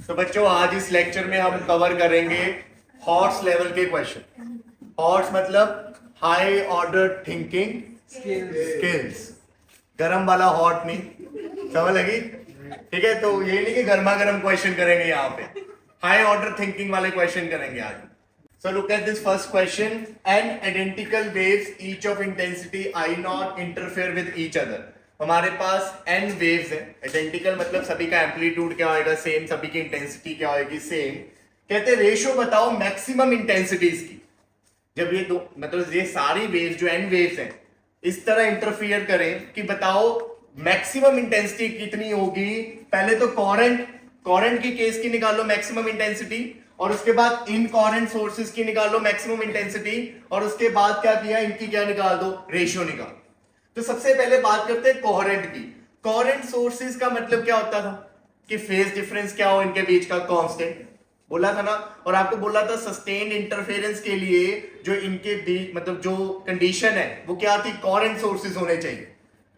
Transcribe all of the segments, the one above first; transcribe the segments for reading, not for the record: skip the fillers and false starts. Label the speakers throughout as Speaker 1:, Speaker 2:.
Speaker 1: तो बच्चों आज इस लेक्चर में हम कवर करेंगे हॉर्स लेवल के क्वेश्चन। हॉर्स मतलब हाई ऑर्डर थिंकिंग स्किल्स, गरम वाला हॉट नहीं, समझ लगी? ठीक है, तो ये नहीं कि गर्मा गर्म क्वेश्चन करेंगे, यहाँ पे हाई ऑर्डर थिंकिंग वाले क्वेश्चन करेंगे आज। So look at this first question. N identical waves, each of intensity I naught interfere with each other. हमारे पास n waves है, identical मतलब सभी का एम्पलीट्यूड क्या होएगा सेम, सभी की इंटेंसिटी क्या होएगी सेम। कहते हैं रेशियो बताओ मैक्सिमम इंटेंसिटीज की। जब ये दो मतलब ये सारी वेव्स जो n वेव्स हैं इस तरह इंटरफियर करें कि बताओ मैक्सिमम इंटेंसिटी कितनी होगी। पहले तो कोरेंट की केस की निकालो मैक्सिमम इंटेंसिटी, और उसके बाद इनकोरेंट सोर्सेज की निकाल लो मैक्सिमम इंटेंसिटी, और उसके बाद क्या किया इनकी क्या निकाल दो, रेशियो निकाल। तो सबसे पहले बात करते हैं कोहेरेंट की। कोहेरेंट सोर्सेज का मतलब क्या होता था कि फेज डिफरेंस क्या हो इनके बीच का कांस्टेंट, बोला था ना। और आपको बोला था सस्टेन्ड इंटरफेरेंस के लिए जो इनके बीच मतलब जो कंडीशन है वो क्या थी, कोहेरेंट सोर्सेज होने चाहिए।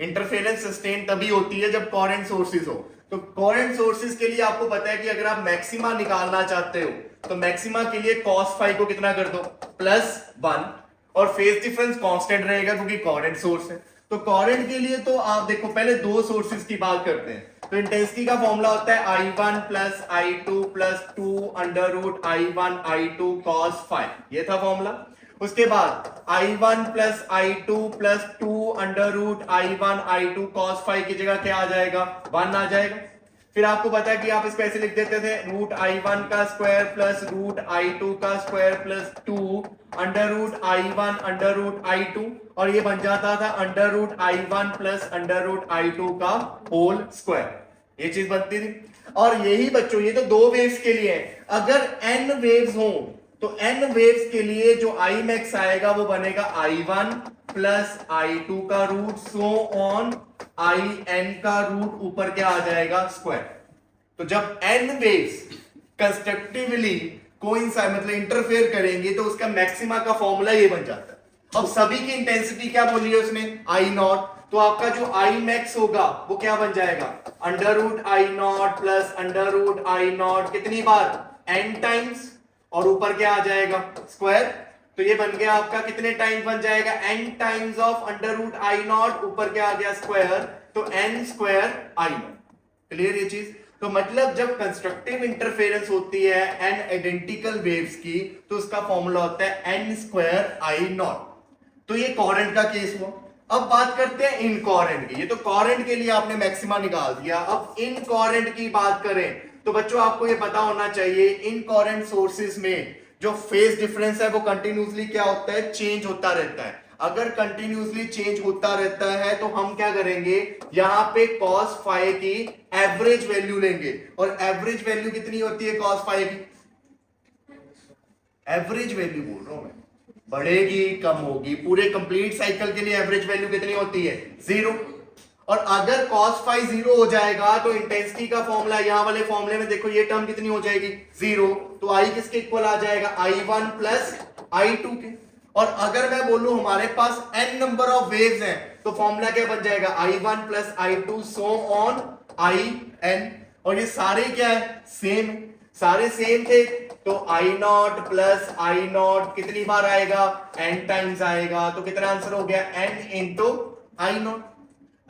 Speaker 1: इंटरफेरेंस सस्टेन तभी होती है जब कोहेरेंट सोर्सेज हो। तो कोहेरेंट सोर्सेज के लिए आपको पता है कि अगर आप मैक्सिमा निकालना चाहते हो तो मैक्सिमा के लिए cos फाई को कितना कर दो, +1, और फेज डिफरेंस कांस्टेंट रहेगा क्योंकि कोहेरेंट सोर्स है। तो कोहेरेंट के लिए तो आप देखो पहले दो सोर्सेज की बात करते हैं। तो इंटेंसिटी का फॉर्मूला होता है I1 + I2 + 2 √I1 I2 cos phi, ये था फॉर्मूला। उसके बाद I1 + I2 + 2 √I1 I2 cos phi की जगह क्या आ जाएगा, 1 आ जाएगा। फिर आपको पता है कि आप इसको ऐसे लिख देते थे √I1 का स्क्वायर + √I2 का स्क्वायर + 2 √I1 √I2, और ये बन जाता था √I1 + √I2 का होल स्क्वायर, ये चीज बनती थी। और यही बच्चों ये तो दो वेव्स के लिए है। अगर n वेव्स हो तो n वेव्स के लिए जो I मैक्स आएगा वो बनेगा I1 + I2 का रूट सो ऑन IN का रूट ऊपर क्या आ जाएगा, स्क्वायर। तो जब n वेव्स कंस्ट्रक्टिवली कोइंसाइड मतलब इंटरफेयर करेंगे तो उसका मैक्सिमा का फॉर्मूला ये बन जाता है। अब सभी की इंटेंसिटी क्या बोली है उसने, I नॉट, तो आपका जो I मैक्स होगा वो क्या बन जाएगा, √I0 + √I0 कितनी बार, n टाइम्स, और ऊपर क्या आ जाएगा, स्क्वायर। तो ये बन गया आपका कितने टाइम्स बन जाएगा, n टाइम्स ऑफ √I0, ऊपर क्या आ गया स्क्वायर, तो n² I0। क्लियर ये चीज? तो मतलब जब कंस्ट्रक्टिव इंटरफेरेंस होती है n आइडेंटिकल वेव्स की तो उसका फॉर्मूला होता है n² I0। तो ये कोहेरेंट का केस हुआ। अब बात करते हैं इनकोहेरेंट की। ये तो कोहेरेंट के लिए आपने मैक्सिमा निकाल दिया। अब इनकोहेरेंट की बात करें तो बच्चों आपको ये पता होना चाहिए इनकोहेरेंट सोर्सेज में जो फेज डिफरेंस है वो कंटिन्यूसली क्या होता है, चेंज होता रहता है। अगर कंटिन्यूसली चेंज होता रहता है तो हम क्या करेंगे, यहां पे cos फाई की एवरेज वैल्यू लेंगे। और एवरेज वैल्यू कितनी होती है cos फाई की, एवरेज वैल्यू बोल रहा हूं मैं, बढ़ेगी कम होगी, पूरे कंप्लीट साइकिल के लिए एवरेज वैल्यू कितनी होती है, 0। और अगर cos फाई 0 हो जाएगा तो इंटेंसिटी का फॉर्मूला यहां वाले फॉर्मूले में देखो ये टर्म कितनी हो जाएगी, 0। तो I किसके इक्वल आ जाएगा, I1 + I2 के। और अगर मैं बोलूं हमारे पास n नंबर ऑफ वेव्स हैं तो फॉर्मूला क्या बन जाएगा, I1 + I2 so on IN। और ये सारे क्या है, सेम, सारे सेम थे। तो I0 + I0 कितनी बार आएगा, n टाइम्स आएगा। तो कितना आंसर हो गया, n × I0।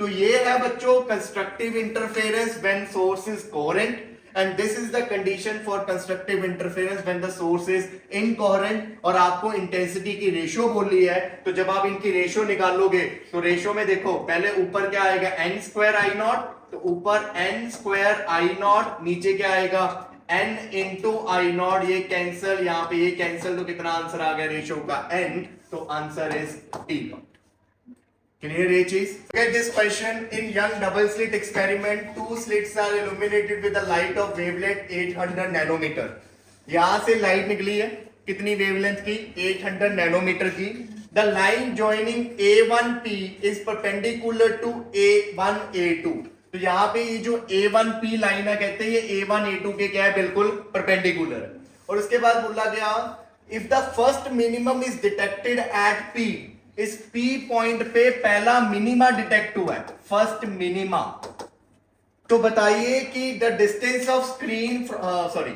Speaker 1: तो ये है बच्चों constructive interference when source is coherent, and this is the condition for constructive interference when the source is incoherent. और आपको इंटेंसिटी की रेशियो बोली है, तो जब आप इनकी रेशियो निकालोगे तो रेशियो में देखो पहले ऊपर क्या आएगा, n² I0, तो ऊपर n² I0, नीचे क्या आएगा, n × I0, ये कैंसिल, यहां पे ये कैंसिल, तो कितना आंसर आ गया रेशियो का n, तो आंसर इज T0। Clear ये चीज? Look at this question. In Young double slit experiment, two slits are illuminated with the light of wavelength 800 nanometer. यहां से लाइट निकली है कितनी वेवलेंथ की, 800 नैनोमीटर की। The line joining A1P is perpendicular to A1A2. तो यहाँ पे ये जो A1P लाइन है कहते हैं ये A1A2 के क्या है, बिल्कुल परपेंडिकुलर है। और उसके बाद बोला गया if the first minimum is detected at P, इस P पॉइंट पे पहला मिनिमा डिटेक्ट हुआ है, फर्स्ट मिनिमा, तो बताइए कि the distance of screen sorry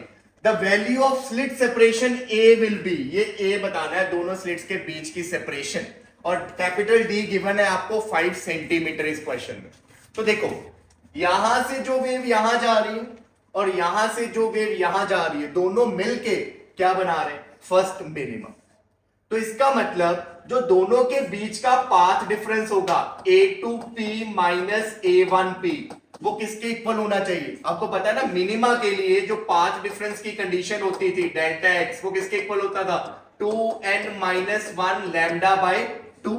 Speaker 1: the value of slit separation A will be, ये ए बताना है दोनों स्लिट्स के बीच की सेपरेशन, और कैपिटल डी गिवन है आपको 5 सेंटीमीटर इस क्वेश्चन में। तो देखो यहां से जो वेव यहां जा रही है और यहां से जो वेव यहां जा रही है, दोनों मिलके क्या बना रहे हैं, फर्स्ट मिनिमम। तो इसका मतलब जो दोनों के बीच का पाथ डिफरेंस होगा A2P माइनस A1P, वो किसके इक्वल होना चाहिए, आपको पता है ना मिनिमा के लिए जो पाथ डिफरेंस की कंडीशन होती थी डेल्टा एक्स, वो किसके इक्वल होता था 2n माइनस 1 लैम्डा बाय 2।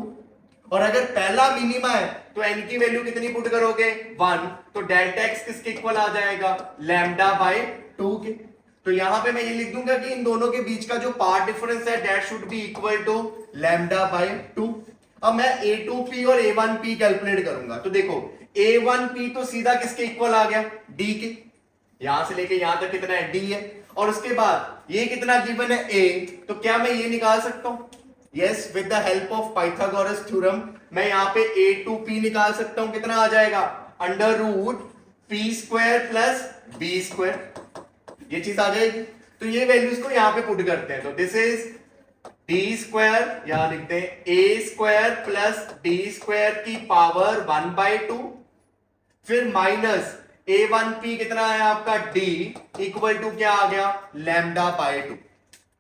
Speaker 1: और अगर पहला मिनिमा है तो n की वैल्यू कितनी पुट करोगे 1, तो डेल्टा एक्स किसके इक्वल आ जाएगा लैम्डा बाय 2 के। तो यहां पे मैं ये लिख दूंगा कि इन दोनों के बीच का जो पाथ डिफरेंस है that should be equal to lambda by 2। अब मैं A2P और A1P कैलकुलेट करूंगा, तो देखो A1P तो सीधा किसके इक्वल आ गया D के, यहां से लेके यहां तक कितना है D है, और उसके बाद ये कितना गिवन है A, तो क्या मैं ये निकाल सकता हूं, yes with the help of Pythagoras theorem मैं यहां पे A2P निकाल सकता हूं, कितना आ जाएगा under root P square plus B square, ये चीज आ जाएगी। तो ये वैल्यूज को यहां पे पुट करते हैं, तो दिस इज डी स्क्वायर, यहां लिखते हैं ए स्क्वायर प्लस डी स्क्वायर की पावर 1/2, फिर माइनस A1P कितना है आपका D इक्वल टू क्या आ गया लैम्डा बाय 2।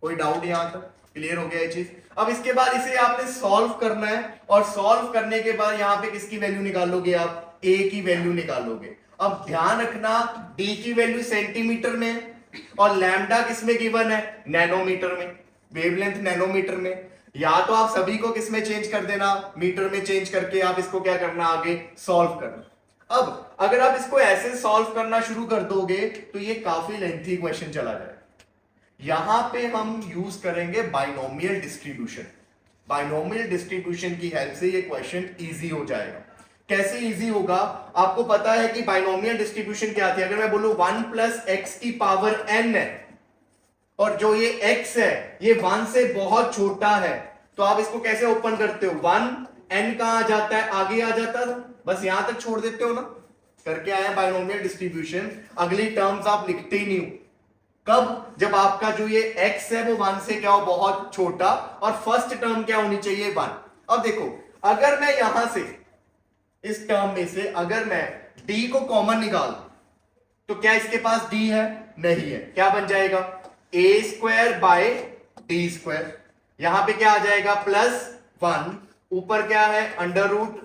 Speaker 1: कोई डाउट यहां तक क्लियर हो गया ये चीज। अब इसके बाद इसे आपने सॉल्व करना है, और सॉल्व करने के बाद यहां पे किसकी वैल्यू निकालोगे आप A की वैल्यू निकालोगे। अब ध्यान रखना D की वैल्यू सेंटीमीटर में है और लैम्डा किसमें गिवन है नैनोमीटर में, वेवलेंथ नैनोमीटर में, या तो आप सभी को किसमें चेंज कर देना मीटर में चेंज करके आप इसको क्या करना आगे सॉल्व करना। अब अगर आप इसको ऐसे सॉल्व करना शुरू कर दोगे तो ये काफी लेंथी क्वेश्चन चला जाएगा। यहां पे हम यूज करेंगे बाइनोमियल डिस्ट्रीब्यूशन, बाइनोमियल डिस्ट्रीब्यूशन की हेल्प से ये क्वेश्चन इजी हो जाएगा। कैसे इजी होगा, आपको पता है कि बाइनोमियल डिस्ट्रीब्यूशन क्या थी, अगर मैं बोलूं 1 प्लस एक्स की पावर n है और जो ये x है ये 1 से बहुत छोटा है, तो आप इसको कैसे ओपन करते हो 1 n कहां आ जाता है आगे आ जाता था, बस यहां तक छोड़ देते हो ना, करके आया बाइनोमियल डिस्ट्रीब्यूशन। अगली टर्म्स आप लिखते ही नहीं हो, कब, जब आपका जो ये x है वो 1 से क्या हो बहुत छोटा और फर्स्ट टर्म क्या होनी चाहिए 1। अब देखो अगर मैं यहां से इस टर्म में से अगर मैं d को कॉमन निकाल तो क्या इसके पास d है, नहीं है, क्या बन जाएगा a square by D square, यहां पे क्या आ जाएगा प्लस 1, ऊपर क्या है अंडर रूट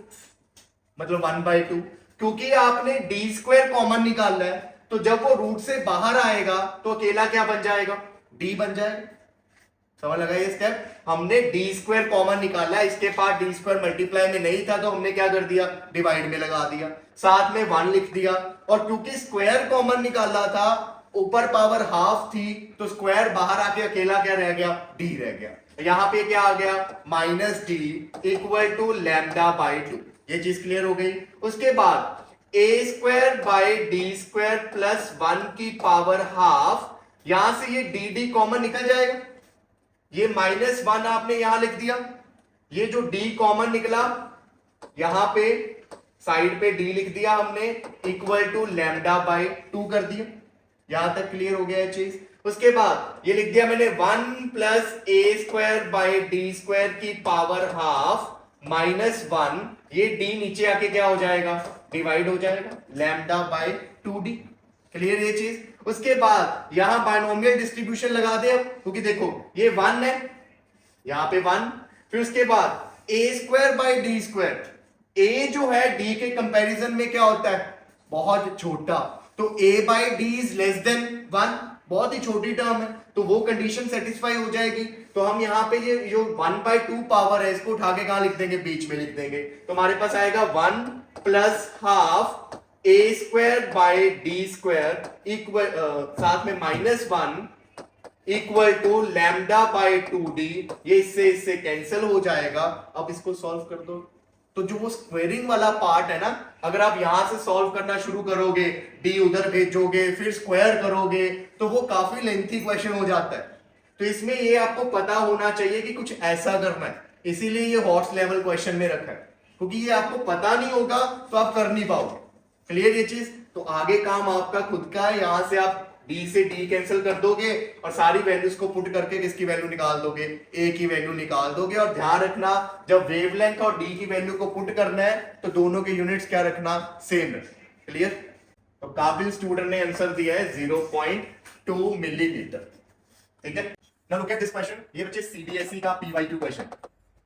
Speaker 1: मतलब 1/2, क्योंकि आपने डी स्क्वायर कॉमन निकालना है तो जब वो रूट से बाहर आएगा तो अकेला क्या बन जाएगा d बन जाएगा। समझ लगा ये स्टेप, हमने डी स्क्वायर कॉमन निकाला, इसके पास डी स्क्वायर मल्टीप्लाई में नहीं था तो हमने क्या कर दिया डिवाइड में लगा दिया, साथ में 1 लिख दिया, और क्योंकि स्क्वायर कॉमन निकाला था ऊपर पावर हाफ थी तो स्क्वायर बाहर आके अकेला क्या रह गया d रह गया, यहां पे क्या आ गया minus d equal to lambda by 2। ये चीज क्लियर हो गई। उसके बाद a square by D square plus 1 की पावर हाफ, यहां से ये dd कॉमन निकल जाएगा, ये -1 आपने यहां लिख दिया, ये जो d कॉमन निकला यहां पे साइड पे d लिख दिया हमने इक्वल टू लैम्डा बाय 2 कर दिया, यहां तक क्लियर हो गया ये चीज। उसके बाद ये लिख दिया मैंने 1 plus a square by D square की पावर हाफ -1, ये d नीचे आके क्या हो जाएगा डिवाइड हो जाएगा लैम्डा बाय 2d, क्लियर ये चीज। उसके बाद यहां बाइनोमियल डिस्ट्रीब्यूशन लगा दे अब, क्योंकि देखो ये 1 है यहां पे 1, फिर उसके बाद a square by D square, a जो है d के कंपैरिजन में क्या होता है बहुत छोटा, तो a by D is less than 1, बहुत ही छोटी टर्म है तो वो कंडीशन सेटिस्फाई हो जाएगी। तो हम यहाँ पे ये जो 1/2 पावर है इसको उठा के कहां लिख देंगे बीच में लिख देंगे, तो हमारे पास आएगा 1 plus half a square by D square equal साथ में -1 equal to lambda bye 2d, ये इससे कैंसिल हो जाएगा। अब इसको सॉल्व कर दो, तो जो वो स्क्वेयरिंग वाला पार्ट है ना, अगर आप यहां से सॉल्व करना शुरू करोगे d उधर भेजोगे फिर स्क्वायर करोगे तो वो काफी लेंथी क्वेश्चन हो जाता है। तो इसमें ये आपको पता होना चाहिए कि कुछ ऐसा करना है, इसीलिए ये हॉर्स लेवल क्वेश्चन में रखा है, क्योंकि ये आपको पता नहीं होगा तो आप कर नहीं पाओगे। क्लियर ये चीज। तो आगे काम आपका खुद का है, यहां से आप d से d कैंसिल कर दोगे और सारी वैल्यूज को पुट करके किसकी वैल्यू निकाल दोगे, a की वैल्यू निकाल दोगे। और ध्यान रखना जब वेवलेंथ और d की वैल्यू को पुट करना है तो दोनों के यूनिट्स क्या रखना, सेम रखना। क्लियर? तो काबिल स्टूडेंट ने आंसर दिया है 0.2 मिलीमीटर। ठीक है, now look at this question. ये बच्चे सीबीएसई का PY2 क्वेश्चन,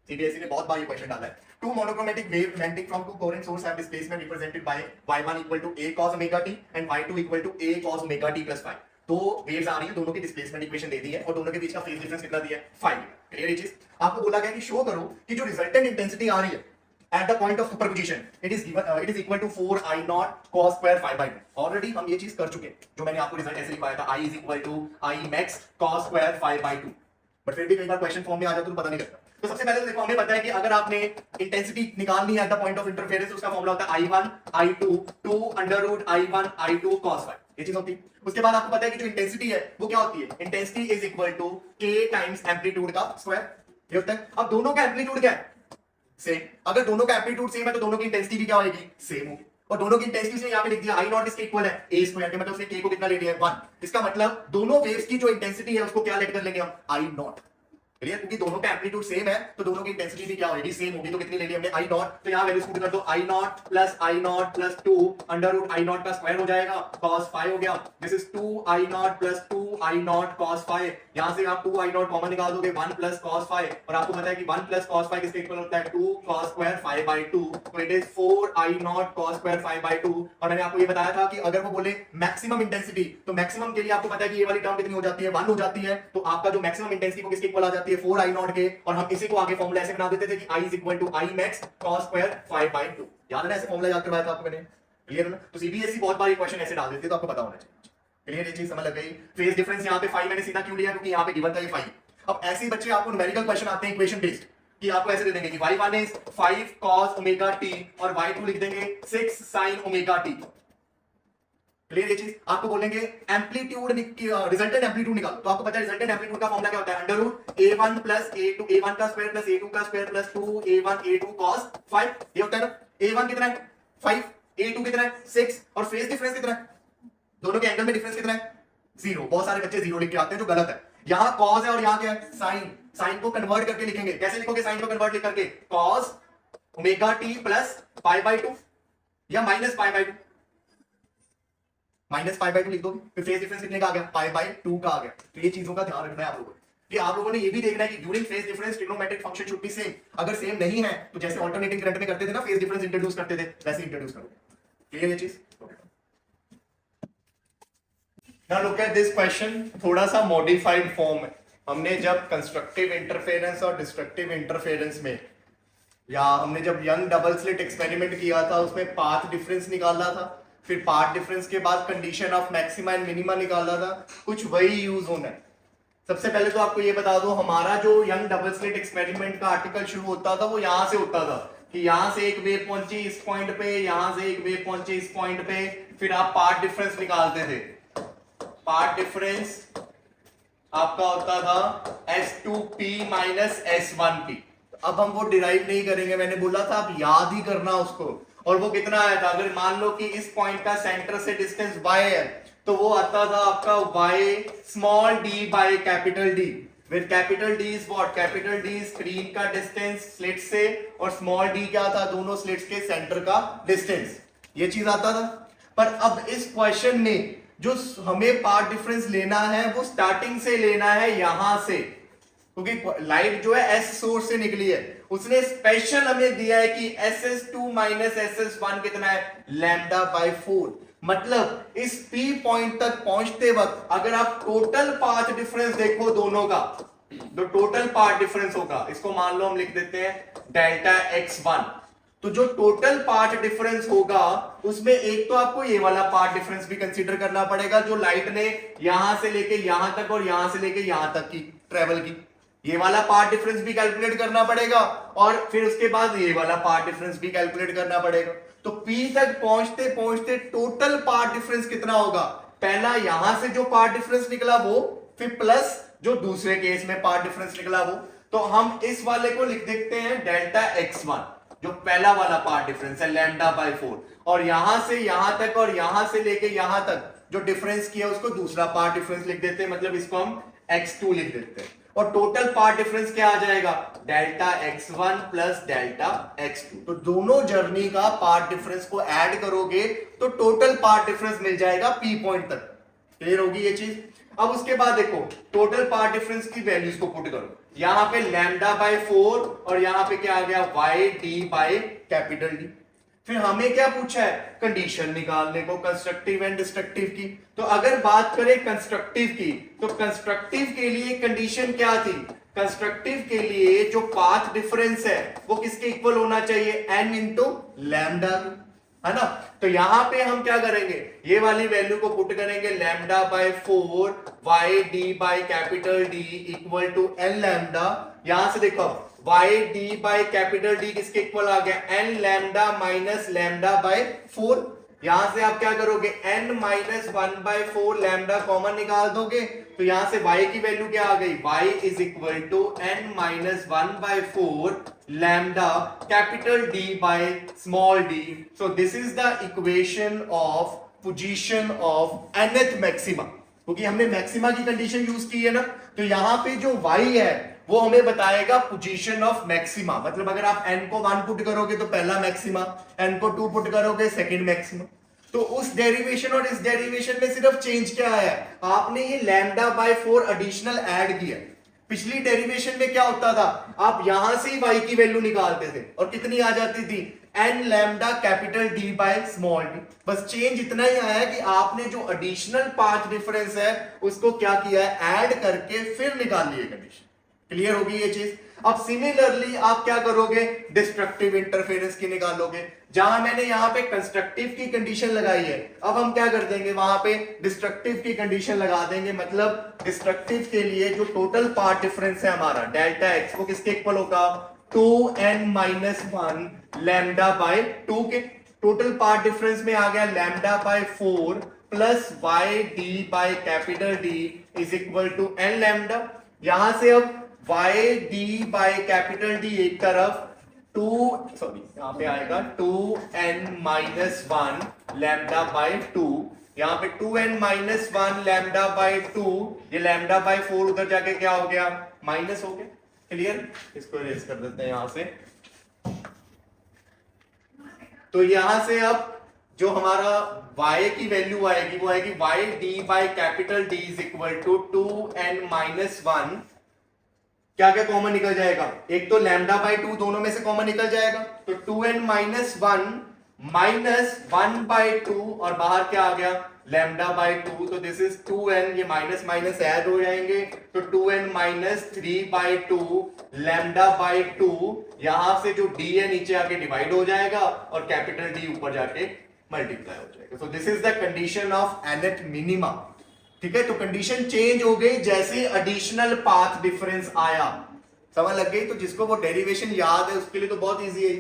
Speaker 1: सीबीएसई ने बहुत बार ये क्वेश्चन डाला है। Two monochromatic wave emanating from two coherent source have displacement represented by y1 equal to a cos omega t and y2 equal to a cos omega t plus phi। दो waves आ रही है, दोनों की displacement equation दे दी है और दोनों के बीच का फेज डिफरेंस कितना दिया है, phi। क्लियर ये चीज? आपको बोला गया कि शो करो कि जो रिजल्टेंट इंटेंसिटी आ रही है at the point of superposition it is equal to 4 I naught cos square phi by 2। Already हम ये चीज कर चुके हैं, जो मैंने आपको रिजल्ट ऐसे लिखवाया था, I is equal to I max cos square phi by 2। But फिर भी कई बार क्वेश्चन फॉर्म में आ जाता तो पता नहीं लगता। तो सबसे पहले तो देखो हमें पता है कि अगर आपने इंटेंसिटी निकालनी है at the point of interference, उसका फॉर्मूला होता है I1 I2 2 under root I1 I2 cos phi। ये चीज होती है। उसके बाद आपको पता है कि जो इंटेंसिटी है वो क्या होती है, intensity is equal to k times amplitude का स्क्वायर। ये होता है। अब दोनों का एम्पलीट्यूड क्या है, सेम। अगर दोनों का एम्पलीट्यूड सेम है तो दोनों की इंटेंसिटी भी क्या होगी, सेम होगी। और दोनों की इंटेंसिटी से यहां पे लिख दिया I नॉट इसके इक्वल है a स्क्वायर के, मतलब उसने k को कितना ले लिया है 1। इसका मतलब दोनों वेव्स की जो इंटेंसिटी है उसको क्या लेट कर लेंगे हम, I नॉट। क्लियर? क्योंकि दोनों का एम्पलीट्यूड सेम है तो दोनों की इंटेंसिटी भी क्या होगी, सेम होगी। तो कितनी ले ली हमने, I नॉट। तो यहां वैल्यूज पुट कर दो, I naught plus 2 under root I naught का स्क्वायर हो जाएगा, cos phi हो गया। This is 2 I naught plus 2 I naught cos phi। यहां से आप 2 I नॉट कॉमन निकाल दोगे, 1 प्लस cos phi। और आपको पता है कि 1 प्लस cos phi किसके इक्वल होता है, 2 cos square phi by 2। तो it is 4 I naught cos square phi by 2। और मैंने आपको ये बताया था कि अगर वो बोले मैक्सिमम इंटेंसिटी, तो मैक्सिमम के लिए आपको पता है कि ये वाली टर्म कितनी हो जाती है, 1 हो जाती है। तो आपका जो मैक्सिमम इंटेंसिटी वो किसके इक्वल आ जाती है, 4 I नॉट के। और हम इसी को आगे फॉर्मूला ऐसे बना देते थे कि I is equal to I max cos square phi by 2। याद है ना, ऐसे फॉर्मूला याद करवाया था आपको मैंने। क्लियर है ना? तो सीबीएसई बहुत बार ये क्वेश्चन ऐसे डाल देते, तो आपको पता होना चाहिए। क्लियर? ये चीज समझ लग गई? फेज डिफरेंस यहाँ पे phi मैंने सीधा क्यों लिया, क्योंकि यहाँ पे गिवन था ये phi। अब ऐसे ही बच्चे आपको न्यूमेरिकल क्वेश्चन आते हैं इक्वेशन बेस्ड, कि आपको ऐसे दे देंगे कि y1 is 5 cos omega t और y2 लिख देंगे 6 sin omega t। क्लियर? ये चीज आपको बोलेंगे एम्पलीट्यूड रिजल्टेंट एम्पलीट्यूड निकालो, तो आपको पता है रिजल्टेंट एम्पलीट्यूड का फॉर्मूला क्या होता है, under root a1 plus a2 a1 का स्क्वायर प्लस a2 का square plus 2 a1 a2 cos 5। ये होता है ना। a1 कितना है 5, a2 कितना है 6 और फेज डिफरेंस कितना है, दोनों के एंगल में डिफरेंस कितना है, 0। बहुत सारे बच्चे 0 लिख के आते हैं जो गलत है। यहां cos है और यहां क्या है, sin। sin को कन्वर्ट करके लिखेंगे, कैसे लिखोगे sin को कन्वर्ट करके, cos omega t plus pi by 2 या minus pi by 2, minus pi by 2 लिख दो। फिर फेज डिफरेंस कितने का आ गया, पाई बाय 2 का आ गया। तो ये चीजों का ध्यान रखना है आप लोगों को, कि आप लोगों ने ये भी देखना है कि during phase difference trigonometric function should be same. अगर सेम नहीं है तो जैसे अल्टरनेटिंग करंट में करते थे ना, फेज डिफरेंस इंट्रोड्यूस करते थे, वैसे इंट्रोड्यूस करोगे। क्लियर ये चीज? Now look at this question, थोड़ा सा मॉडिफाइड फॉर्म है। हमने जब कंस्ट्रक्टिव इंटरफेरेंस और डिस्ट्रक्टिव इंटरफेरेंस में, या हमने जब यंग डबल स्लिट एक्सपेरिमेंट किया था उसमें पाथ डिफरेंस निकाला था, फिर पाथ डिफरेंस के बाद condition of maxima and minima निकाला था, कुछ वही यूज होना है। सबसे पहले तो आपको ये बता दो, हमारा जो यंग डबल स्लिट एक्सपेरिमेंट का आर्टिकल शुरू होता था वो यहां से होता था कि यहां से एक वेव पहुंची इस पॉइंट पे, यहां से एक वेव पहुंची इस पॉइंट पे, फिर आप पाथ डिफरेंस निकालते थे। पाथ डिफरेंस आपका होता था S2P माइनस S1P। अब हम वो डिराइव नहीं करेंगे, मैंने बोला था आप याद ही करना उसको। और वो कितना आया था, अगर मान लो कि इस पॉइंट का सेंटर से डिस्टेंस y है तो वो आता था आपका y small d by capital D, with capital D is what, capital D screen का डिस्टेंस स्लिट से और स्मॉल d क्या था, दोनों स्लिट्स के सेंटर का डिस्टेंस। ये चीज आता था। पर अब इस क्वेश्चन में जो हमें पाथ डिफरेंस लेना है वो स्टार्टिंग से लेना है यहां से, क्योंकि लाइट जो है एस सोर्स से निकली है। उसने स्पेशल हमें दिया है कि SS2 माइनस SS1 कितना है, लैम्डा बाय 4। मतलब इस P पॉइंट तक पहुंचते वक्त अगर आप टोटल पाथ डिफरेंस देखो दोनों का, तो टोटल पाथ डिफरेंस होगा, इसको मान लो हम लिख देते हैं डेल्टा x1। तो जो टोटल पाथ डिफरेंस होगा उसमें एक तो आपको ये वाला पाथ डिफरेंस भी कंसीडर करना पड़ेगा जो लाइट ने यहां से लेके यहां तक और यहां से लेके यहां तक की ट्रेवल की, ये वाला पाथ डिफरेंस भी कैलकुलेट करना पड़ेगा। और फिर उसके बाद ये वाला पाथ डिफरेंस भी कैलकुलेट करना पड़ेगा। तो P तक पहुंचते पहुंचते टोटल पाथ डिफरेंस कितना होगा, पहला यहां से जो पाथ डिफरेंस निकला वो, फिर प्लस जो दूसरे केस में पाथ डिफरेंस निकला वो। तो हम इस वाले को लिख देते हैं डेल्टा x1, जो पहला वाला पार्ट डिफरेंस है लैम्डा बाय 4, और यहां से यहां तक और यहां से लेके यहां तक जो डिफरेंस किया उसको दूसरा पार्ट डिफरेंस लिख देते हैं, मतलब इसको हम x2 लिख देते हैं, और टोटल पार्ट डिफरेंस क्या आ जाएगा, delta x1 plus delta x2। तो दोनों जर्नी का पार्ट डिफरेंस को ऐड करोगे तो टोटल पार्ट डिफरेंस मिल जाएगा P पॉइंट तक। क्लियर होगी ये चीज। अब उसके बाद देखो टोटल पार्ट डिफरेंस की वैल्यूज को पुट करो, यहां पे लैम्डा बाय 4 और यहां पे क्या आ गया y d by capital D। फिर हमें क्या पूछा है, कंडीशन निकालने को कंस्ट्रक्टिव एंड डिस्ट्रक्टिव की। तो अगर बात करें कंस्ट्रक्टिव की, तो कंस्ट्रक्टिव के लिए कंडीशन क्या थी, कंस्ट्रक्टिव के लिए जो पाथ डिफरेंस है वो किसके इक्वल होना चाहिए, n इंटू लैम्डा, है ना। तो यहां पे हम क्या करेंगे, ये वाली वैल्यू को पुट करेंगे, lambda by 4 y d by capital D equal to n lambda. यहां से देखो y d by capital D किसके इक्वल आ गया, n lambda minus lambda by 4। यहां से आप क्या करोगे, n minus 1 by 4 lambda common निकाल दोगे, तो यहां से y की वैल्यू क्या आ गई, y is equal to n minus 1 by 4 lambda capital D by small d। So this is the equation of position of nth maxima, क्योंकि हमने मैक्सिमा की कंडीशन यूज की है ना। तो यहां पे जो y है वो हमें बताएगा पोजीशन ऑफ मैक्सिमा, मतलब अगर आप n को 1 पुट करोगे तो पहला मैक्सिमा, n को 2 पुट करोगे सेकंड मैक्सिमा। तो उस डेरिवेशन और इस डेरिवेशन में सिर्फ चेंज क्या है, आपने ये लैम्डा बाय 4 एडिशनल ऐड किया। पिछली डेरिवेशन में क्या होता था, आप यहां से ही y की वैल्यू निकालते थे और कितनी आ जाती थी, n lambda capital D by small d। बस चेंज इतना ही आया कि आपने जो एडिशनल पाथ डिफरेंस है उसको क्या किया है, ऐड करके फिर निकाल लिए कंडीशन। क्लियर होगी ये चीज। अब सिमिलरली आप क्या करोगे, डिस्ट्रक्टिव इंटरफेरेंस की निकालोगे। जहां मैंने यहां पे कंस्ट्रक्टिव की कंडीशन लगाई है, अब हम क्या कर देंगे, वहां पे डिस्ट्रक्टिव की कंडीशन लगा देंगे। मतलब डिस्ट्रक्टिव के लिए जो टोटल पार्ट डिफरेंस है हमारा डेल्टा x, वो किसके इक्वल होगा, 2n माइनस 1 लैम्डा बाय 2 के। टोटल पार्ट डिफरेंस में आ गया lambda by 4 plus y d by capital D is equal to n lambda. यहां से अब y d by capital D एक तरफ, यहां पे आएगा 2n माइनस 1 लैम्डा बाय 2, यहां पे 2n माइनस 1 लैम्डा बाय 2, ये लैम्डा बाय 4 उधर जाके क्या हो गया, माइनस हो गया। क्लियर, इसको इरेज कर देते हैं यहां से। तो यहां से अब जो हमारा y की वैल्यू आएगी वो आएगी y d by capital D is equal to 2n minus 1, क्या क्या कॉमन निकल जाएगा, एक तो लैम्डा बाय 2 दोनों में से कॉमन निकल जाएगा, तो 2n माइनस 1 माइनस 1 बाय 2 और बाहर क्या आ गया, लैम्डा बाय 2, तो दिस इज 2n, ये माइनस माइनस ऐड हो जाएंगे, तो 2n minus 3 bye 2 lambda by 2, यहां से जो d है नीचे आके डिवाइड हो जाएगा और कैपिटल D ऊपर जाके मल्टीप्लाई हो जाएगा। सो this is the condition of nth minima. ठीक है, तो कंडीशन चेंज हो गई जैसे एडिशनल पाथ डिफरेंस आया, समझ लग गई। तो जिसको वो डेरिवेशन याद है उसके लिए तो बहुत इजी है।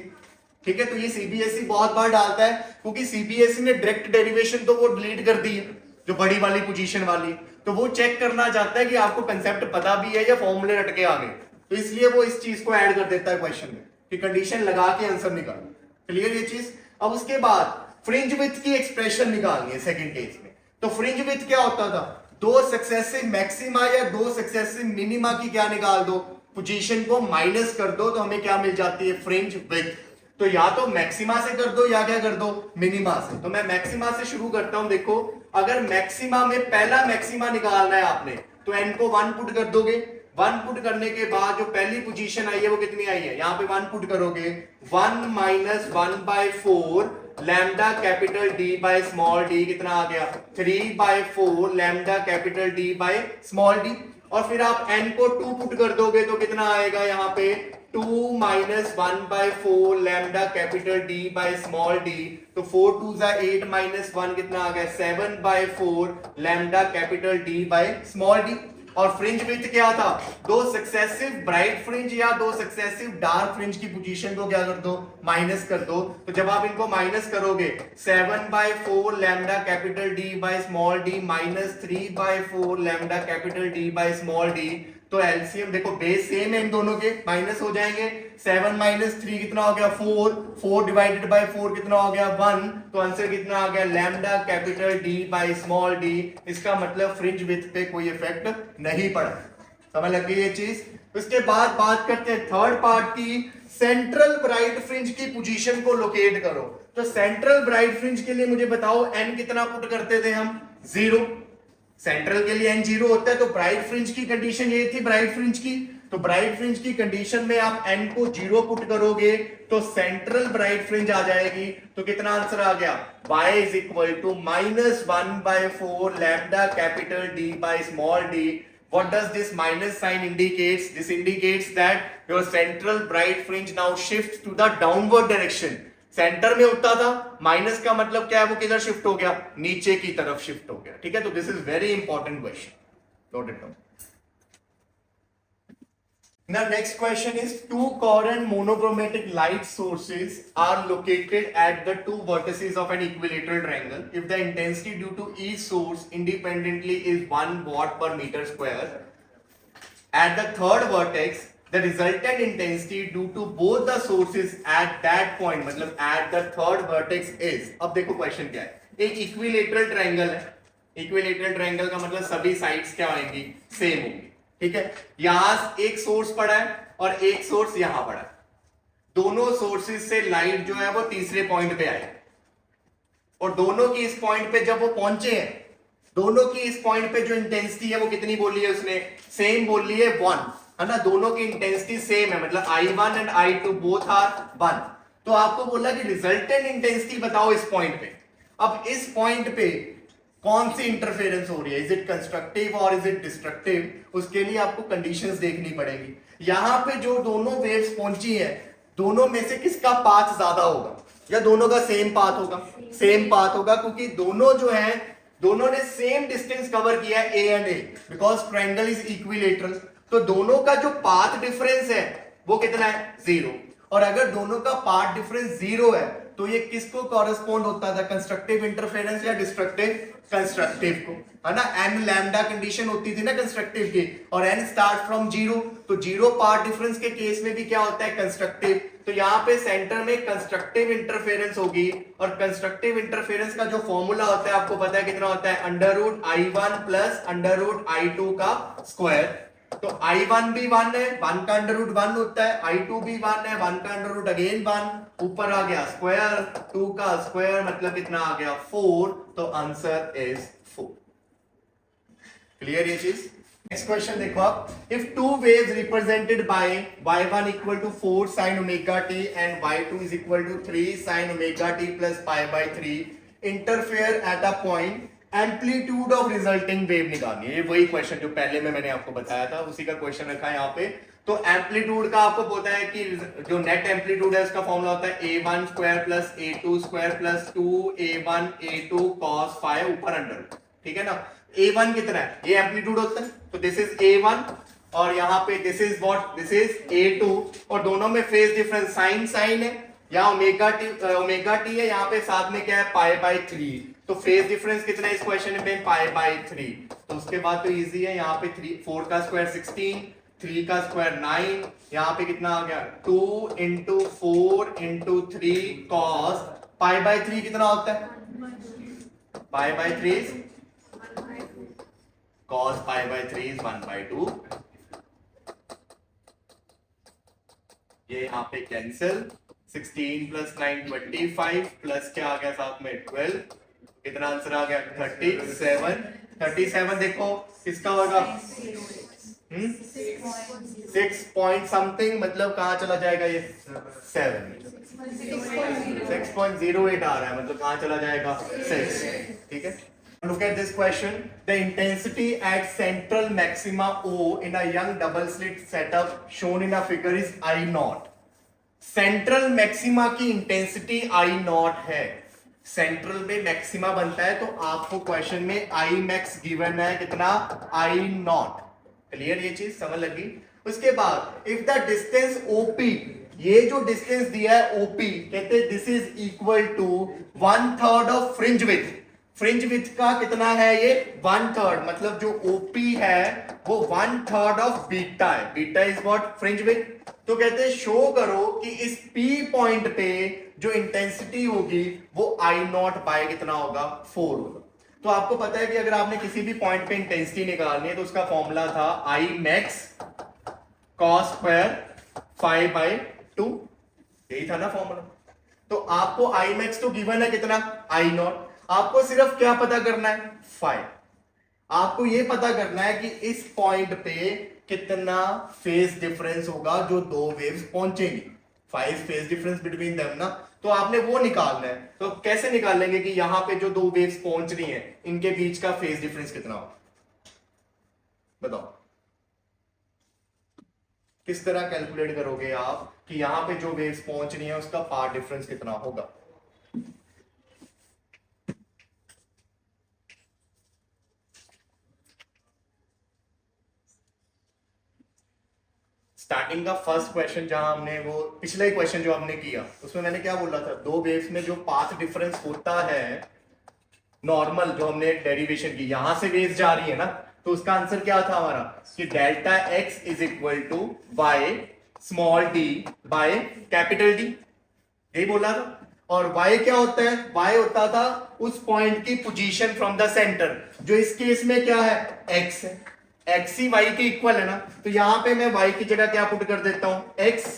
Speaker 1: ठीक है, तो ये सीबीएसई बहुत बार डालता है, क्योंकि सीबीएसई ने डायरेक्ट डेरिवेशन तो वो डिलीट कर दी है, जो बड़ी वाली पोजीशन वाली, तो वो चेक करना चाहता है कि आपको कंसेप्ट पता भी है या फॉर्मूले रट के आ गए, तो इसलिए वो इस चीज को ऐड कर देता है क्वेश्चन में कि कंडीशन लगा के आंसर निकालो। क्लियर ये चीज। अब उसके बाद फ्रिंज विड्थ की एक्सप्रेशन निकालनी है सेकंड केस में। तो फ्रिंज विड्थ क्या होता था, दो सक्सेसिव मैक्सिमा या दो सक्सेसिव मिनिमा की क्या निकाल दो, पोजीशन को माइनस कर दो, तो हमें क्या मिल जाती है, फ्रिंज विड्थ। तो या तो मैक्सिमा से कर दो या क्या कर दो, मिनिमा से। तो मैं मैक्सिमा से शुरू करता हूं। देखो, अगर मैक्सिमा में पहला मैक्सिमा निकालना है आपने, तो एन को 1 पुट कर दोगे। 1 पुट करने के बाद जो पहली पोजीशन आई है वो कितनी आई है, यहां पे 1 पुट करोगे, 1 minus 1 by 4 lambda capital D by small d, कितना आ गया, 3 by 4 lambda capital D by small d। और फिर आप n को 2 पुट कर दोगे तो कितना आएगा, यहाँ पे 2 minus 1 by 4 lambda capital D by small d, तो 4 2 जा 8 माइनस 1 कितना आ गया, 7 by 4 lambda capital D by small d। और फ्रिंज विड्थ क्या था, दो सक्सेसिव ब्राइट फ्रिंज या दो सक्सेसिव डार्क फ्रिंज की पोजीशन को क्या कर दो, माइनस कर दो। तो जब आप इनको माइनस करोगे, 7 by 4 lambda capital D by small d minus 3 by 4 lambda capital D by small d, तो एलसीएम देखो बेस सेम है इन दोनों के, माइनस हो जाएंगे। 7 माइनस 3 कितना हो गया 4, 4 डिवाइडेड बाय 4 कितना हो गया 1, तो आंसर कितना आ गया lambda capital D bye small D. इसका मतलब फ्रिंज विड्थ पे कोई इफेक्ट नहीं पड़ा। समझ लग गई ये चीज। उसके बाद बात करते हैं थर्ड पार्ट की, सेंट्रल ब्राइट फ्रिंज की पोजीशन को लोकेट करो। तो सेंट्रल ब्राइट फ्रिंज के लिए मुझे बताओ एन कितना पुट करते थे हम, 0। सेंट्रल के लिए एन 0 होता है, तो ब्राइट फ्रिंज की कंडीशन ये थी ब्राइट फ्रिंज की। तो ब्राइट फ्रिंज की कंडीशन में आप एन को 0 पुट करोगे तो सेंट्रल ब्राइट फ्रिंज आ जाएगी। तो कितना आंसर आ गया, y is equal to -1/4 lambda capital D by small d। What does this minus sign indicates? This indicates that your central bright fringe now shifts to the downward direction. Centre में उठता था, minus का मतलब क्या है, वो किधर shift हो गया, नीचे की तरफ शिफ्ट हो गया। ठीक है, तो this is very important question, note it down. Now next question is, two coherent monochromatic light sources are located at the two vertices of an equilateral triangle. If the intensity due to each source independently is 1 watt per meter square, at the third vertex the resultant intensity due to both the sources at that point, मतलब at the third vertex is, अब देखो question क्या है, एक equilateral triangle है। Equilateral triangle का मतलब सभी साइड्स क्या आएंगी, सेम होंगी। ठीक है, यहां एक सोर्स पड़ा है और एक सोर्स यहां पड़ा है। दोनों सोर्सेस से लाइट जो है वो तीसरे पॉइंट पे आई और दोनों की इस पॉइंट पे जब वो पहुंचे हैं, दोनों की इस पॉइंट पे जो इंटेंसिटी है वो कितनी बोली है उसने, सेम बोली है 1, है ना। दोनों की इंटेंसिटी सेम है, मतलब I1 and I2 both are 1। तो आपको बोला कि रिजल्टेंट इंटेंसिटी बताओ इस पॉइंट पे। अब इस पॉइंट पे कौन सी इंटरफेरेंस हो रही है, इज इट कंस्ट्रक्टिव और इज इट डिस्ट्रक्टिव, उसके लिए आपको कंडीशंस देखनी पड़ेगी। यहां पे जो दोनों वेव्स पहुंची है, दोनों में से किसका पाथ ज्यादा होगा, या दोनों का सेम पाथ होगा, सेम पाथ होगा, क्योंकि दोनों जो है दोनों ने सेम डिस्टेंस कवर किया है A and A, because triangle is equilateral. तो दोनों का जो पाथ डिफरेंस है वो कितना है, 0। और अगर दोनों का पाथ डिफरेंस 0 है तो ये किसको कॉरेस्पॉन्ड होता था, कंस्ट्रक्टिव इंटरफेरेंस या डिस्ट्रक्टिव, कंस्ट्रक्टिव को, है ना। एन लैम्डा कंडीशन होती थी ना कंस्ट्रक्टिव की, और एन स्टार्ट फ्रॉम 0, तो 0 पार्ट डिफरेंस के केस में भी क्या होता है, कंस्ट्रक्टिव। तो यहाँ पे सेंटर में कंस्ट्रक्टिव इंटरफेरेंस होगी, और कंस्ट्रक्टिव इंटरफेरेंस का जो फॉर्मूला होता है आपको पता है कितना होता है, √I1 प्लस √I2 का स्क्वायर। तो I1 भी 1 है, 1 का √1 होता है, I2 भी 1 है, 1 का √ अगेन 1, ऊपर आ गया स्क्वायर, 2 का स्क्वायर मतलब कितना आ गया 4, तो आंसर इज 4। क्लियर ये चीज। नेक्स्ट क्वेश्चन देखो आप, if two waves represented by y1 equal to 4 sin omega t and y2 is equal to 3 sin omega t plus π/3 interfere at a point, amplitude of resulting wave निकालनी है। ये वही question जो पहले में मैंने आपको बताया था, उसी का क्वेश्चन रखा है यहाँ पे। तो एम्पलीट्यूड का आपको पता है कि जो नेट एम्पलीट्यूड है उसका फॉर्मूला होता है a1 square plus a2 square plus 2a1 a2 cos phi ऊपर अंडर, ठीक है ना। a1 कितना है, ये एम्पलीट्यूड होता है, तो दिस इज a1, और यहाँ पे this is what, this is a2, और दोनों में फेज डिफरेंस साइन साइन है, यहाँ ओमेगा टी है, यहाँ पे साथ में क्या है π/3, तो फेज डिफरेंस कितना है इस क्वेश्चन में, π/3। तो उसके बाद तो इजी है, यहाँ पे 4 का स्क्वायर 16, 3 का स्क्वायर 9, यहाँ पे कितना आ गया 2 × 4 × 3 cos π/3 कितना होता है, π/3 cos π/3 is 1/2। ये यहाँ पे कैंसिल, 16 प्लस 9 25 प्लस क्या आ गया साथ में 12, कितना आंसर आ गया 37। 37 देखो किसका होगा, 6 पॉइंट समथिंग, मतलब कहां चला जाएगा ये 7, 6.08 आ रहा है, मतलब कहां चला जाएगा 6, ठीक है। Look at this question. The intensity at central maxima O in a young double slit setup shown in a figure is I0. Central maxima की इंटेंसिटी I0 है। सेंट्रल में मैक्सिमा बनता है, तो आपको क्वेश्चन में I max गिवन है कितना, I0। क्लियर, ये चीज समझ लगी। उसके बाद इफ द डिस्टेंस OP, ये जो डिस्टेंस दिया है OP, कहते हैं this is equal to 1/3 of fringe width. Fringe width का कितना है ये 1/3, मतलब जो ओपी है वो 1/3 ऑफ बीटा है। Beta is what fringe width. तो कहते हैं शो करो कि इस पी पॉइंट पे जो इंटेंसिटी होगी वो आई नॉट बाय कितना होगा 4 होगा। तो आपको पता है कि अगर आपने किसी भी पॉइंट पे इंटेंसिटी निकालनी है तो उसका फॉर्मूला था आई मैक्स कॉस स्क्वायर 5/2, यही था ना फॉर्मूला। तो आपको आई मैक्स तो गिवन है कितना आई नॉट, आपको सिर्फ क्या पता करना है 5। आपको यह पता करना है कि इस पॉइंट पे कितना फेज डिफरेंस होगा जो दो वेव्स पहुंचेंगी, 5 फेज डिफरेंस बिटवीन देम ना, तो आपने वो निकालना है। तो कैसे निकालेंगे कि यहां पे जो दो वेव्स पहुंच रही हैं इनके बीच का फेज डिफरेंस कितना होगा, बताओ किस तरह कैलकुलेट करोगे आप कि यहां पे जो वेव्स पहुंच रही हैं उसका पाथ डिफरेंस कितना होगा। स्टार्टिंग का फर्स्ट क्वेश्चन जहां हमने वो पिछला ही क्वेश्चन जो हमने किया उसमें मैंने क्या बोला था, दो वेव्स में जो पाथ डिफरेंस होता है नॉर्मल, जो हमने डेरिवेशन की, यहां से वेव्स जा रही है ना, तो उसका आंसर क्या था हमारा कि delta x is equal to by small d by capital D, यही बोला था। और y क्या होता है, y होता था उस पॉइंट की पोजीशन फ्रॉम द सेंटर, जो इस केस में क्या है x है, x ही y के इक्वल है ना, तो यहां पे मैं y की जगह क्या पुट कर देता हूं x,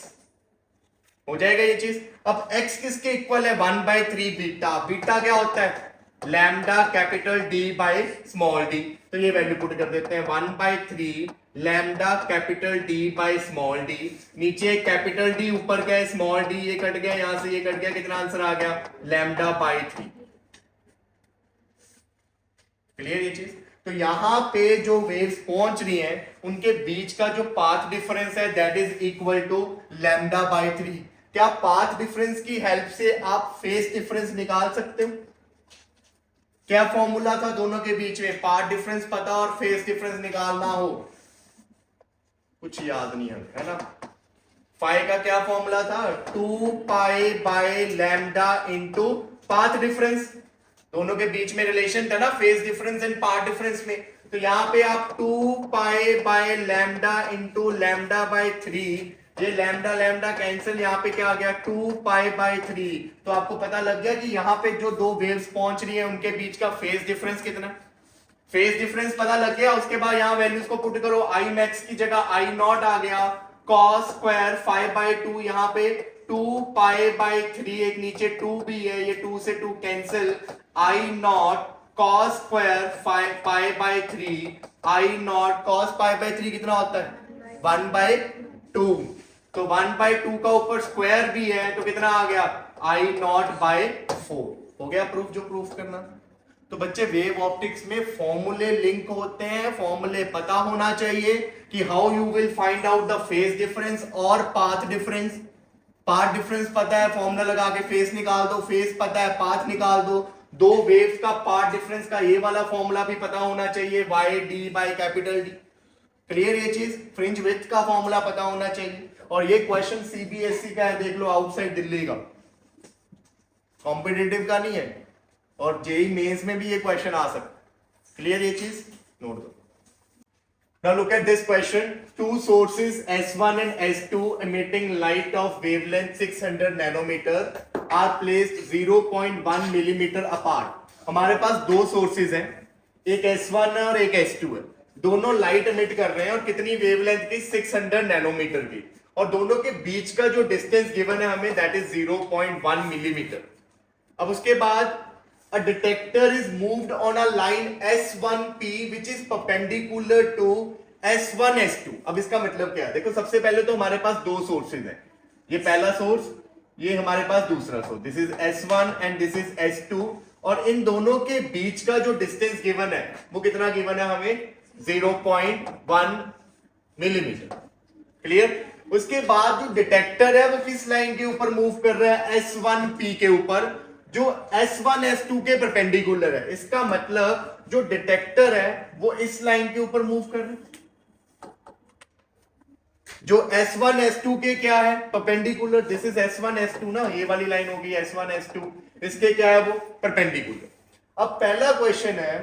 Speaker 1: हो जाएगा ये चीज। अब x किसके इक्वल है 1/3 बीटा, बीटा क्या होता है lambda capital D by small d, तो ये वैल्यू पुट कर देते हैं 1/3 lambda capital D by small d, नीचे कैपिटल D ऊपर क्या है स्मॉल d, ये कट गया यहां से ये कट गया, कितना आंसर आ गया लैम्डा बाय 3। क्लियर ये चीज। तो यहां पे जो वेव्स पहुंच रही हैं उनके बीच का जो पाथ डिफरेंस है that is equal to lambda by 3। क्या पाथ डिफरेंस की हेल्प से आप फेज डिफरेंस निकाल सकते हो, क्या फॉर्मूला था दोनों के बीच में, पाथ डिफरेंस पता और फेज डिफरेंस निकालना हो, कुछ याद नहीं है ना। फाई का क्या फॉर्मूला था 2 pi by lambda into path difference, दोनों के बीच में रिलेशन था ना phase difference and path difference में। तो यहां पे आप 2 pi by lambda into lambda by 3, ये लैम्डा लैम्डा कैंसिल, यहां पे क्या आ गया 2 पाई बाय 3। तो आपको पता लग गया कि यहां पे जो दो वेव्स पहुंच रही है उनके बीच का फेज डिफरेंस कितना, फेज डिफरेंस पता लग गया। उसके बाद यहां वैल्यूज को पुट करो, आई मैक्स की जगह आई नॉट आ गया, कॉस स्क्वायर 5/2, यहां पे 2 पाई बाय 3, एक नीचे 2 भी है, ये 2 से 2 cancel, I not cos square 5 pi by 3, I not cos pi by 3 कितना होता है 1/2, तो 1/2 का ऊपर स्क्वायर भी है तो कितना आ गया आई नॉट बाय 4, हो गया प्रूफ जो प्रूफ करना। तो बच्चे वेव ऑप्टिक्स में फॉर्मूले लिंक होते हैं, फॉर्मूले पता होना चाहिए कि how you will find out the phase difference और पाथ डिफरेंस। पाथ डिफरेंस पता है फॉर्मूला लगा के फेज निकाल दो, फेज पता है पाथ निकाल दो, दो वेव्स का पाथ डिफरेंस का ये वाला फॉर्मूला भी पता होना चाहिए y d by capital D. Clear ये चीज, फ्रिंज विड्थ का फॉर्मूला पता होना चाहिए। और ये क्वेश्चन सीबीएसई का है, देख लो आउटसाइड दिल्ली का, कॉम्पिटिटिव का नहीं है, और जेई मेंस में भी ये क्वेश्चन आ सकता है। क्लियर ये चीज, नोट दो। Now look at this question. Two sources S1 and S2 emitting light of wavelength 600 nanometer are placed 0.1 millimeter apart. हमारे पास दो सोर्सेज हैं, एक S1 है और एक S2 है, दोनों लाइट एमिट कर रहे हैं और कितनी वेवलेंथ की 600 नैनोमीटर की, और दोनों के बीच का जो डिस्टेंस गिवन है हमें दैट इज 0.1 मिलीमीटर। अब उसके बाद a detector is moved on a line S1P which is perpendicular to S1 S2। अब इसका मतलब क्या है, देखो सबसे पहले तो हमारे पास दो सोर्सेज हैं, ये पहला सोर्स, ये हमारे पास दूसरा source, this is S1 and this is S2, और इन दोनों के बीच का जो डिस्टेंस गिवन है वो कितना गिवन है हमें 0.1 मिलीमीटर। क्लियर। उसके बाद जो डिटेक्टर है वो किस लाइन के ऊपर मूव कर रहा है S1P के ऊपर, जो S1 S2 के परपेंडिकुलर है। इसका मतलब जो डिटेक्टर है वो इस लाइन के ऊपर मूव कर रहा है, जो S1 S2 के क्या है perpendicular, this is S1 S2 ना, ये वाली लाइन होगी S1 S2, इसके क्या है वो परपेंडिकुलर। अब पहला क्वेश्चन है,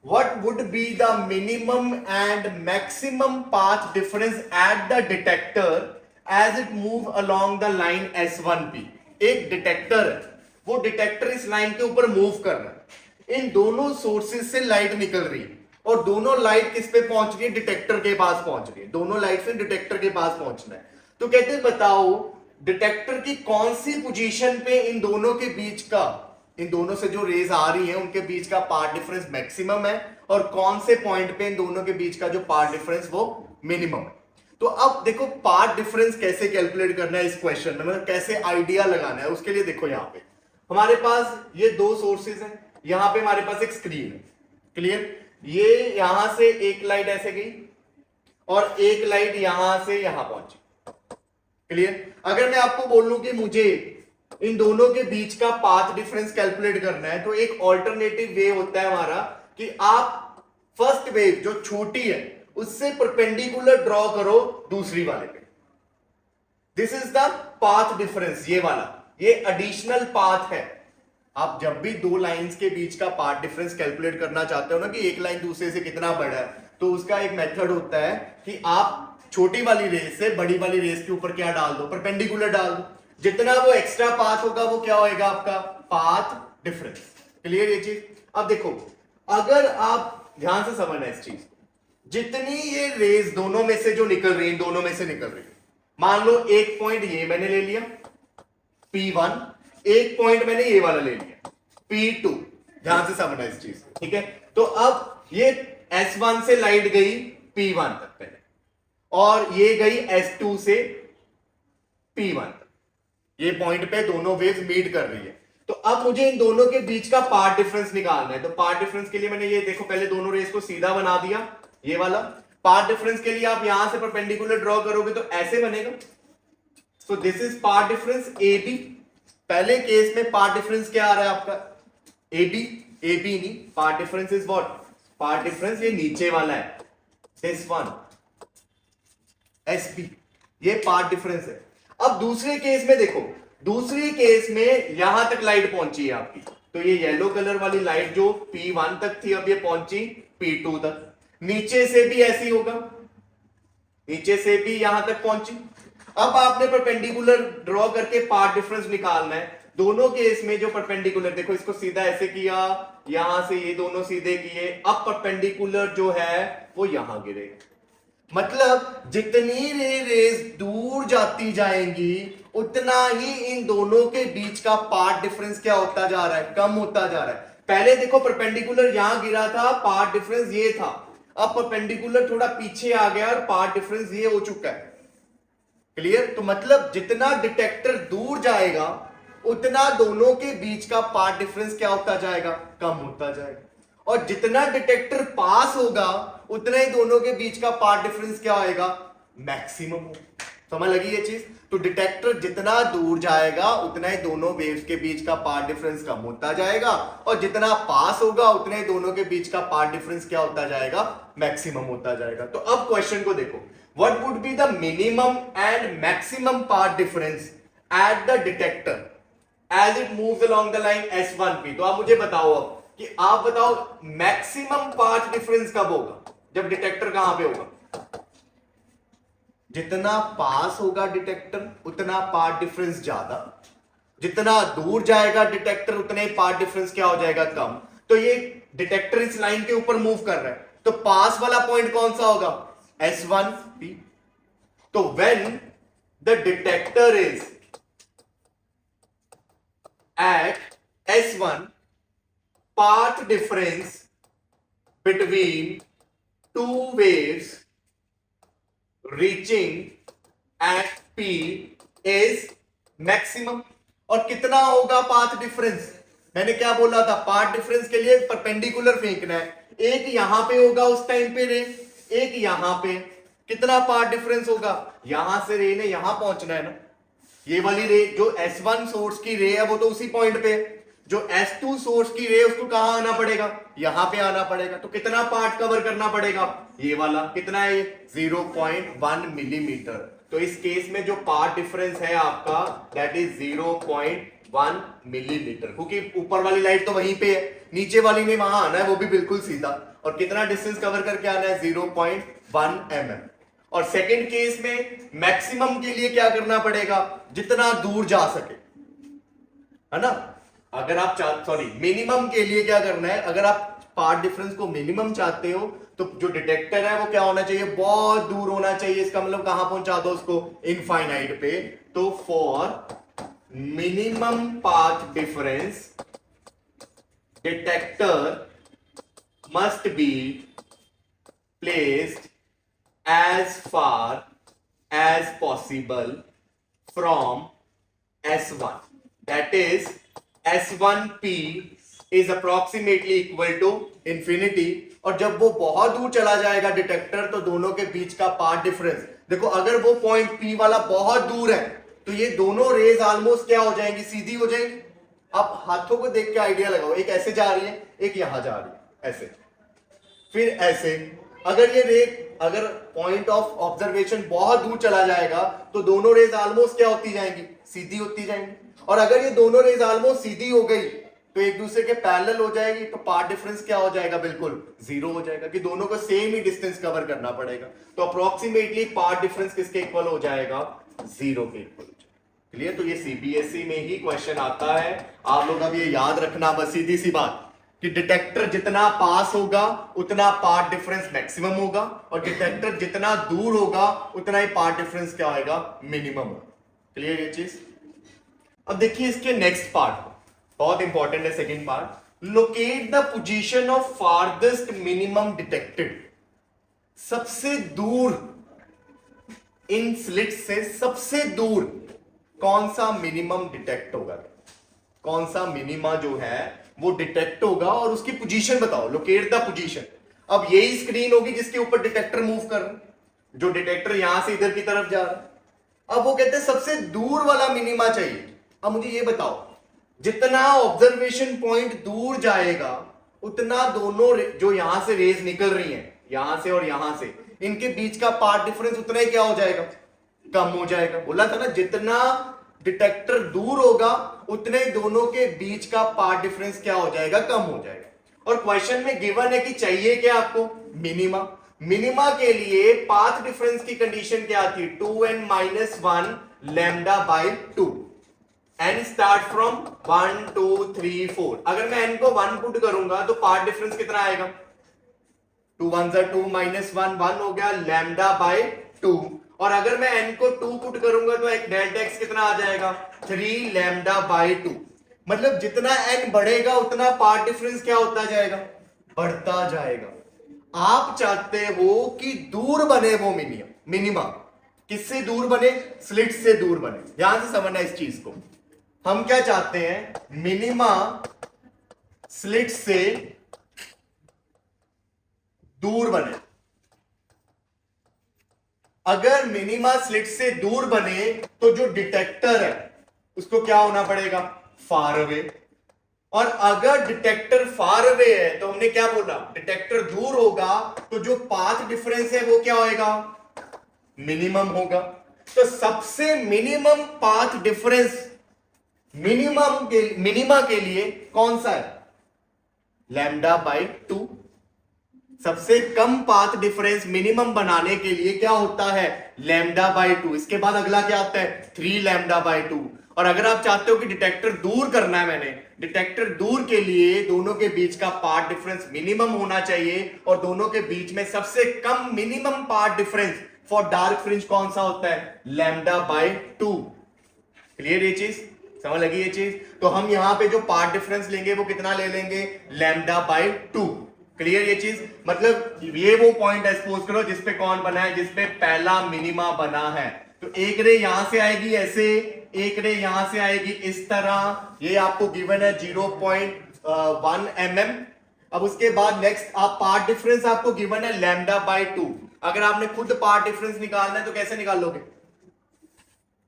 Speaker 1: what would be the minimum and maximum path difference at the detector as it move along the line S1P। एक डिटेक्टर है, वो डिटेक्टर इस लाइन के ऊपर मूव कर रहा है, इन दोनों सोर्सेज से लाइट निकल रही है और दोनों लाइट किस पे पहुंच रही है, डिटेक्टर के पास पहुंच रही है, दोनों लाइट से डिटेक्टर के पास पहुंचना है। तो कहते हैं बताओ डिटेक्टर की कौन सी पोजीशन पे इन दोनों के बीच का, इन दोनों से जो रेज आ रही है उनके बीच का पाथ डिफरेंस मैक्सिमम है और कौन से पॉइंट पे इन दोनों के बीच का जो पाथ डिफरेंस वो मिनिमम है। तो अब देखो पाथ डिफरेंस कैसे कैलकुलेट करना है इस क्वेश्चन में, मतलब कैसे आइडिया लगाना है उसके लिए देखो यहां पे हमारे पास ये दो सोर्सेज हैं, यहां पे हमारे पास एक स्क्रीन है, क्लियर। ये यहां से एक लाइट ऐसे गई और एक लाइट यहां से यहां पहुंची, क्लियर। अगर मैं आपको बोलूं कि मुझे इन दोनों के बीच का पाथ डिफरेंस कैलकुलेट करना है तो एक ऑल्टरनेटिव वे होता है हमारा कि आप फर्स्ट वेव जो छोटी है उससे परपेंडिकुलर ड्रॉ करो दूसरी वाले पे। This is the path difference, ये वाला, ये एडिशनल पाथ है। आप जब भी दो लाइंस के बीच का पाथ डिफरेंस कैलकुलेट करना चाहते हो ना कि एक लाइन दूसरे से कितना बड़ा है, तो उसका एक मेथड होता है कि आप छोटी वाली रेस से बड़ी वाली रेस के ऊपर क्या डाल दो, परपेंडिकुलर डाल दो। जितना वो एक्स्ट्रा पाथ होगा वो क्या होएगा, आपका पाथ डिफरेंस। क्लियर ये चीज। अब देखो अगर आप ध्यान से समझना इस चीज, जितनी ये रेस दोनों में से जो निकल रही है, दोनों में से निकल रही है, मान लो एक पॉइंट ये मैंने ले लिया P1, एक पॉइंट मैंने ये वाला ले लिया P2, ध्यान से समझना इस चीज, ठीक है। तो अब ये S1 से लाइट गई P1 तक पहले और ये गई S2 से P1 तक, ये पॉइंट पे दोनों वेव्स मीट कर रही है। तो अब मुझे इन दोनों के बीच का पाथ डिफरेंस निकालना है। तो पाथ डिफरेंस के लिए मैंने ये देखो पहले दोनों रेस को सीधा बना दिया, ये वाला। पाथ डिफरेंस के लिए आप यहां से परपेंडिकुलर ड्रॉ करोगे तो ऐसे बनेगा। सो this is path difference AB। पहले केस में पाथ डिफरेंस क्या आ रहा है आपका, AB नहीं, path difference is what, path difference ये नीचे वाला है, दिस वन SB, ये पाथ डिफरेंस है। अब दूसरे केस में देखो, दूसरे केस में यहां तक लाइट पहुंची है आपकी, तो ये येलो कलर वाली लाइट जो P1 तक थी अब ये पहुंची P2 तक। नीचे से भी ऐसी होगा, नीचे से भी यहां तक पहुंची। अब आपने परपेंडिकुलर ड्रॉ करके पाथ डिफरेंस निकालना है। दोनों केस में जो परपेंडिकुलर, देखो इसको सीधा ऐसे किया, यहां से ये दोनों सीधे किए, अब परपेंडिकुलर जो है वो यहां गिरे। मतलब जितनी रेस दूर जाती जाएंगी उतना ही इन दोनों के बीच का पाथ डिफरेंस क्या होता जा रहा है, कम होता जा रहा है। पहले देखो परपेंडिकुलर यहां गिरा था, पाथ डिफरेंस ये था, अब परपेंडिकुलर थोड़ा पीछे आ गया और पाथ डिफरेंस ये हो चुका है। क्लियर। तो मतलब जितना डिटेक्टर दूर जाएगा उतना दोनों के बीच का पाथ डिफरेंस क्या होता जाएगा, कम होता जाएगा। और जितना डिटेक्टर पास होगा उतना ही दोनों के बीच का पाथ डिफरेंस क्या होगा, मैक्सिमम होगा। समझ लगी ये चीज। तो डिटेक्टर जितना दूर जाएगा उतना ही दोनों वेव्स के बीच का पाथ डिफरेंस कम होता जाएगा और जितना पास होगा उतने ही दोनों के बीच का पाथ डिफरेंस क्या होता जाएगा, मैक्सिमम होता जाएगा। तो अब क्वेश्चन को देखो, what would be the minimum and maximum path difference at the detector as it moves along the line S1P। तो आप मुझे बताओ अब कि आप बताओ मैक्सिमम पाथ डिफरेंस कब होगा, जब डिटेक्टर कहां पे होगा। जितना पास होगा डिटेक्टर उतना पाथ डिफरेंस ज्यादा, जितना दूर जाएगा डिटेक्टर उतने ही पाथ डिफरेंस क्या हो जाएगा, कम। तो ये डिटेक्टर इस लाइन के ऊपर मूव कर रहा है, तो पास वाला पॉइंट कौन सा होगा, S1P। तो when the detector is at S1, path difference between two waves reaching at P is maximum। और कितना होगा पाथ डिफरेंस, मैंने क्या बोला था, पाथ डिफरेंस के लिए परपेंडिकुलर फेंकना है। एक यहां पे होगा उस टाइम पे रे, एक यहां पे, कितना पाथ डिफरेंस होगा, यहां से रे ने यहां पहुंचना है ना, ये वाली रे जो S1 सोर्स की रे है वो तो उसी पॉइंट पे, जो S2 सोर्स की रे उसको कहां आना पड़ेगा, यहां पे आना पड़ेगा। तो कितना पार्ट कवर करना पड़ेगा, ये वाला, कितना है, 0.1 मिलीमीटर। तो इस केस में जो पार्ट डिफरेंस है आपका दैट इज 0.1 0.1 मिलीलीटर, क्योंकि ऊपर वाली लाइट तो वहीं पे है, नीचे वाली ने वहां आना है, वो भी बिल्कुल सीधा, और कितना डिस्टेंस कवर करके आना है 0.1 mm। और सेकंड केस में मैक्सिमम के लिए क्या करना पड़ेगा, जितना दूर जा सके, है ना। अगर आप सॉरी मिनिमम के लिए क्या करना है, अगर आप पार्ट डिफरेंस को मिनिमम चाहते हो तो जो डिटेक्टर है वो क्या होना चाहिए, बहुत दूर होना चाहिए। इसका मतलब कहां पहुंचा दो उसको, इनफाइनाइट पे। तो for minimum path difference detector must be placed as far as possible from S1, that is S1P is approximately equal to infinity। और जब वो बहुत दूर चला जाएगा डिटेक्टर, तो दोनों के बीच का पाथ डिफरेंस देखो, अगर वो पॉइंट P वाला बहुत दूर है तो ये दोनों रेज ऑलमोस्ट क्या हो जाएंगी, सीधी हो जाएंगी। आप हाथों को देख के आइडिया लगाओ, एक ऐसे जा रही है, एक यहां जा रही है, ऐसे, फिर ऐसे। अगर ये रे, अगर पॉइंट ऑफ ऑब्जर्वेशन बहुत दूर चला जाएगा तो दोनों रेज ऑलमोस्ट क्या होती जाएंगी, सीधी होती जाएंगी। और अगर ये दोनों रेज ऑलमोस्ट सीधी हो गई तो एक दूसरे के पैरेलल हो जाएगी, तो पाथ डिफरेंस क्या हो जाएगा, बिल्कुल जीरो हो जाएगा, कि दोनों को सेम ही डिस्टेंस कवर करना पड़ेगा। तो अप्रोक्सीमेटली पाथ डिफरेंस किसके इक्वल हो जाएगा, जीरो के इक्वल हो जाएगा। क्लियर। तो ये सीबीएसई में ही क्वेश्चन आता है, आप लोग अब ये याद रखना, बस सीधी सी बात कि डिटेक्टर जितना पास होगा उतना पाथ डिफरेंस मैक्सिमम होगा, और डिटेक्टर जितना दूर होगा उतना ही पाथ डिफरेंस क्या होगा, मिनिमम होगा। क्लियर ये चीज। अब देखिए इसके नेक्स्ट पार्ट, बहुत इंपॉर्टेंट है second part, locate the position of farthest minimum detected. सबसे दूर इन स्लिट से सबसे दूर कौन सा मिनिमम डिटेक्ट होगा, कौन सा मिनिमा जो है वो डिटेक्ट होगा, और उसकी पोजीशन बताओ, लोकेट द पोजीशन। अब यही स्क्रीन होगी जिसके ऊपर डिटेक्टर मूव कर रहा है, जो डिटेक्टर यहां से इधर की तरफ जा रहा है। अब वो कहते हैं सबसे दूर वाला मिनिमा चाहिए। अब मुझे ये बताओ, जितना ऑब्जर्वेशन पॉइंट दूर जाएगा उतना दोनों जो यहां से रेज निकल रही हैं, यहां से और यहां से, इनके बीच का पाथ डिफरेंस उतना ही क्या हो जाएगा, कम हो जाएगा। बोला था ना, जितना डिटेक्टर दूर होगा उतने दोनों के बीच का पाथ डिफरेंस क्या हो जाएगा, कम हो जाएगा। और क्वेश्चन में गिवन है कि चाहिए क्या आपको, मिनिमा। मिनिमा के लिए पाथ डिफरेंस की कंडीशन क्या थी, 2n-1 lambda by 2, n start from 1 2 3 4। अगर मैं n को 1 पुट करूंगा तो पाथ डिफरेंस कितना आएगा, 2 1 2 -1 1 हो गया लैम्डा बाय 2। और अगर मैं n को 2 पुट करूंगा तो एक डेल्टा x कितना आ जाएगा, 3 लैम्डा बाय 2। मतलब जितना n बढ़ेगा उतना पाथ डिफरेंस क्या होता जाएगा, बढ़ता जाएगा। आप चाहते हो कि दूर बने वो मिनिमा, किससे दूर बने, स्लिट से दूर बने। ध्यान से समझना इस चीज को, हम क्या चाहते हैं, मिनिमा स्लिट से दूर बने। अगर मिनिमा स्लिट से दूर बने तो जो डिटेक्टर है उसको क्या होना पड़ेगा, फार अवे। और अगर डिटेक्टर फार अवे है तो हमने क्या बोला, डिटेक्टर दूर होगा तो जो पाथ डिफरेंस है वो क्या होएगा, मिनिमम होगा। तो सबसे मिनिमम पाथ डिफरेंस मिनिमा के लिए कौन सा है, लैम्डा बाय 2। सबसे कम पाथ डिफरेंस मिनिमम बनाने के लिए क्या होता है, लैम्डा बाय 2। इसके बाद अगला क्या आता है, 3 लैम्डा बाय 2। और अगर आप चाहते हो कि डिटेक्टर दूर करना है, मैंने डिटेक्टर दूर के लिए दोनों के बीच का पाथ डिफरेंस मिनिमम होना चाहिए, और दोनों के बीच में सबसे कम minimum path difference for dark fringe कौन सा होता है, लैम्डा बाय 2। क्लियर ये चीज, समझ लगी ये चीज। तो हम यहां पे जो पाथ डिफरेंस लेंगे वो कितना ले लेंगे, लैम्डा बाय 2। क्लियर ये चीज, मतलब ये वो पॉइंट है, सपोज करो जिसपे कौन बना है, जिसपे पहला मिनिमा बना है। तो एक रे यहां से आएगी ऐसे, एक रे यहां से आएगी इस तरह, ये आपको गिवन है 0.1 mm। अब उसके बाद नेक्स्ट आप पाथ डिफरेंस आपको गिवन है लैम्डा बाय 2। अगर आपने खुद पाथ डिफरेंस निकालना है तो कैसे निकाल लोगे,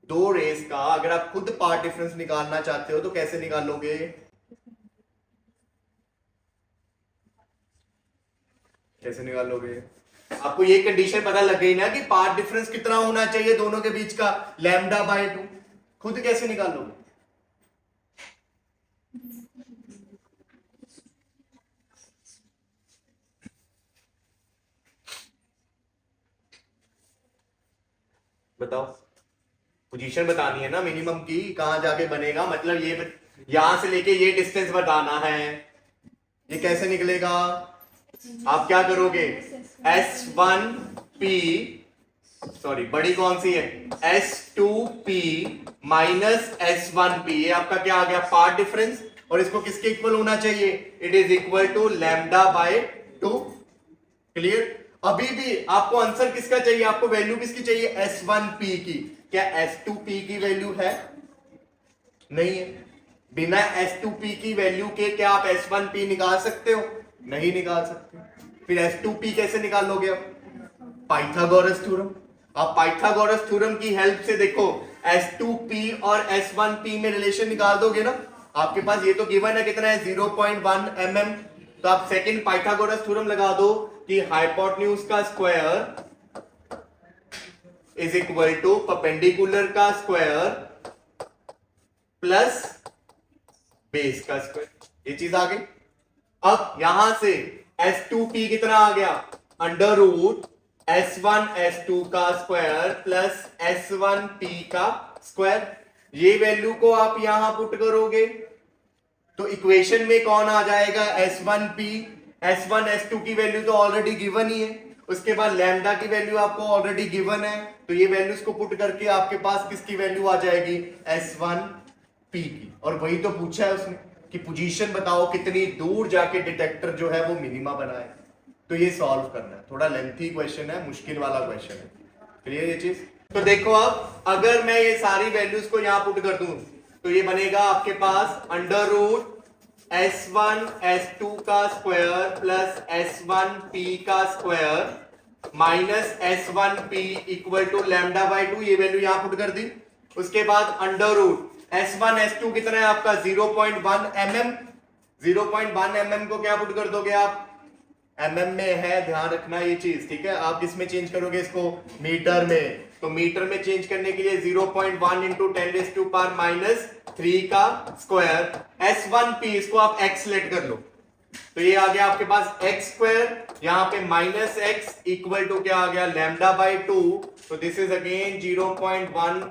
Speaker 1: दो रेस का अगर आप खुद पाथ डिफरेंस निकालना चाहते हो तो कैसे निकालोगे, कैसे निकालोगे। आपको ये कंडीशन पता लग गई ना कि पाथ डिफरेंस कितना होना चाहिए दोनों के बीच का, लैम्डा बाय 2। खुद कैसे निकालोगे, बताओ, पोजीशन बतानी है ना मिनिमम की, कहां जाके बनेगा, मतलब ये यहां से लेके ये डिस्टेंस बताना है, ये कैसे निकलेगा? आप क्या करोगे, S1P, सॉरी बड़ी कौन सी है, S2P माइनस S1P, ये आपका क्या आ गया, पाथ डिफरेंस, और इसको किसके इक्वल होना चाहिए, it is equal to lambda by 2। Clear? अभी भी आपको आंसर किसका चाहिए, आपको वैल्यू किसकी चाहिए, S1P की। क्या S2P की वैल्यू है? नहीं है। बिना S2P की वैल्यू के क्या आप S1P निकाल सकते हो? नहीं निकाल सकते। फिर S2P कैसे निकालोगे आप? Pythagoras theorem. आप पाइथागोरस थ्योरम की हेल्प से देखो S2P और S1P में रिलेशन निकाल दोगे ना। आपके पास ये तो गिवन है कितना है, 0.1 mm। तो आप सेकंड पाइथागोरस थ्योरम लगा दो कि हाइपोटेन्यूज का square is equal to perpendicular का स्क्वायर प्लस बेस का स्क्वायर। ये चीज आ गई। अब यहां से S2P कितना आ गया, अंडर रूट S1 S2 का स्क्वायर प्लस S1P का स्क्वायर। ये वैल्यू को आप यहां पुट करोगे तो इक्वेशन में कौन आ जाएगा, S1P। S1 S2 की वैल्यू तो ऑलरेडी गिवन ही है, उसके बाद लैम्डा की वैल्यू आपको ऑलरेडी गिवन है, तो ये वैल्यूज को पुट करके आपके पास किसकी वैल्यू आ जाएगी, S1P की। और वही तो पूछा है उसने कि पोजीशन बताओ कितनी दूर जाके डिटेक्टर जो है वो मिनिमा बनाए। तो ये सॉल्व करना है, थोड़ा लेंथी क्वेश्चन है, मुश्किल वाला क्वेश्चन है। क्लियर ये चीज? तो देखो अब अगर मैं ये सारी वैल्यूज को यहां पुट कर दूं तो ये बनेगा आपके पास अंडर रूट S1 S2 का स्क्वायर प्लस S1P का square minus S1P equal to lambda by 2। ये वैल्यू यहां पुट कर दी। उसके बाद अंडर रूट S1 S2 कितना है आपका 0.1 mm। 0.1 mm को क्या पुट कर दोगे आप, mm में है, ध्यान रखना ये चीज, ठीक है। आप किसमें चेंज करोगे इसको, मीटर में। तो मीटर में चेंज करने के लिए 0.1 इंटू 10⁻³ का स्क्वायर। S1P इसको आप x लेट कर लो, तो ये आ गया आपके पास x स्क्वायर, यहां पे माइनस x इक्वल टू क्या आ गया, लैम्डा बाय 2। तो दिस इज अगेन 0.1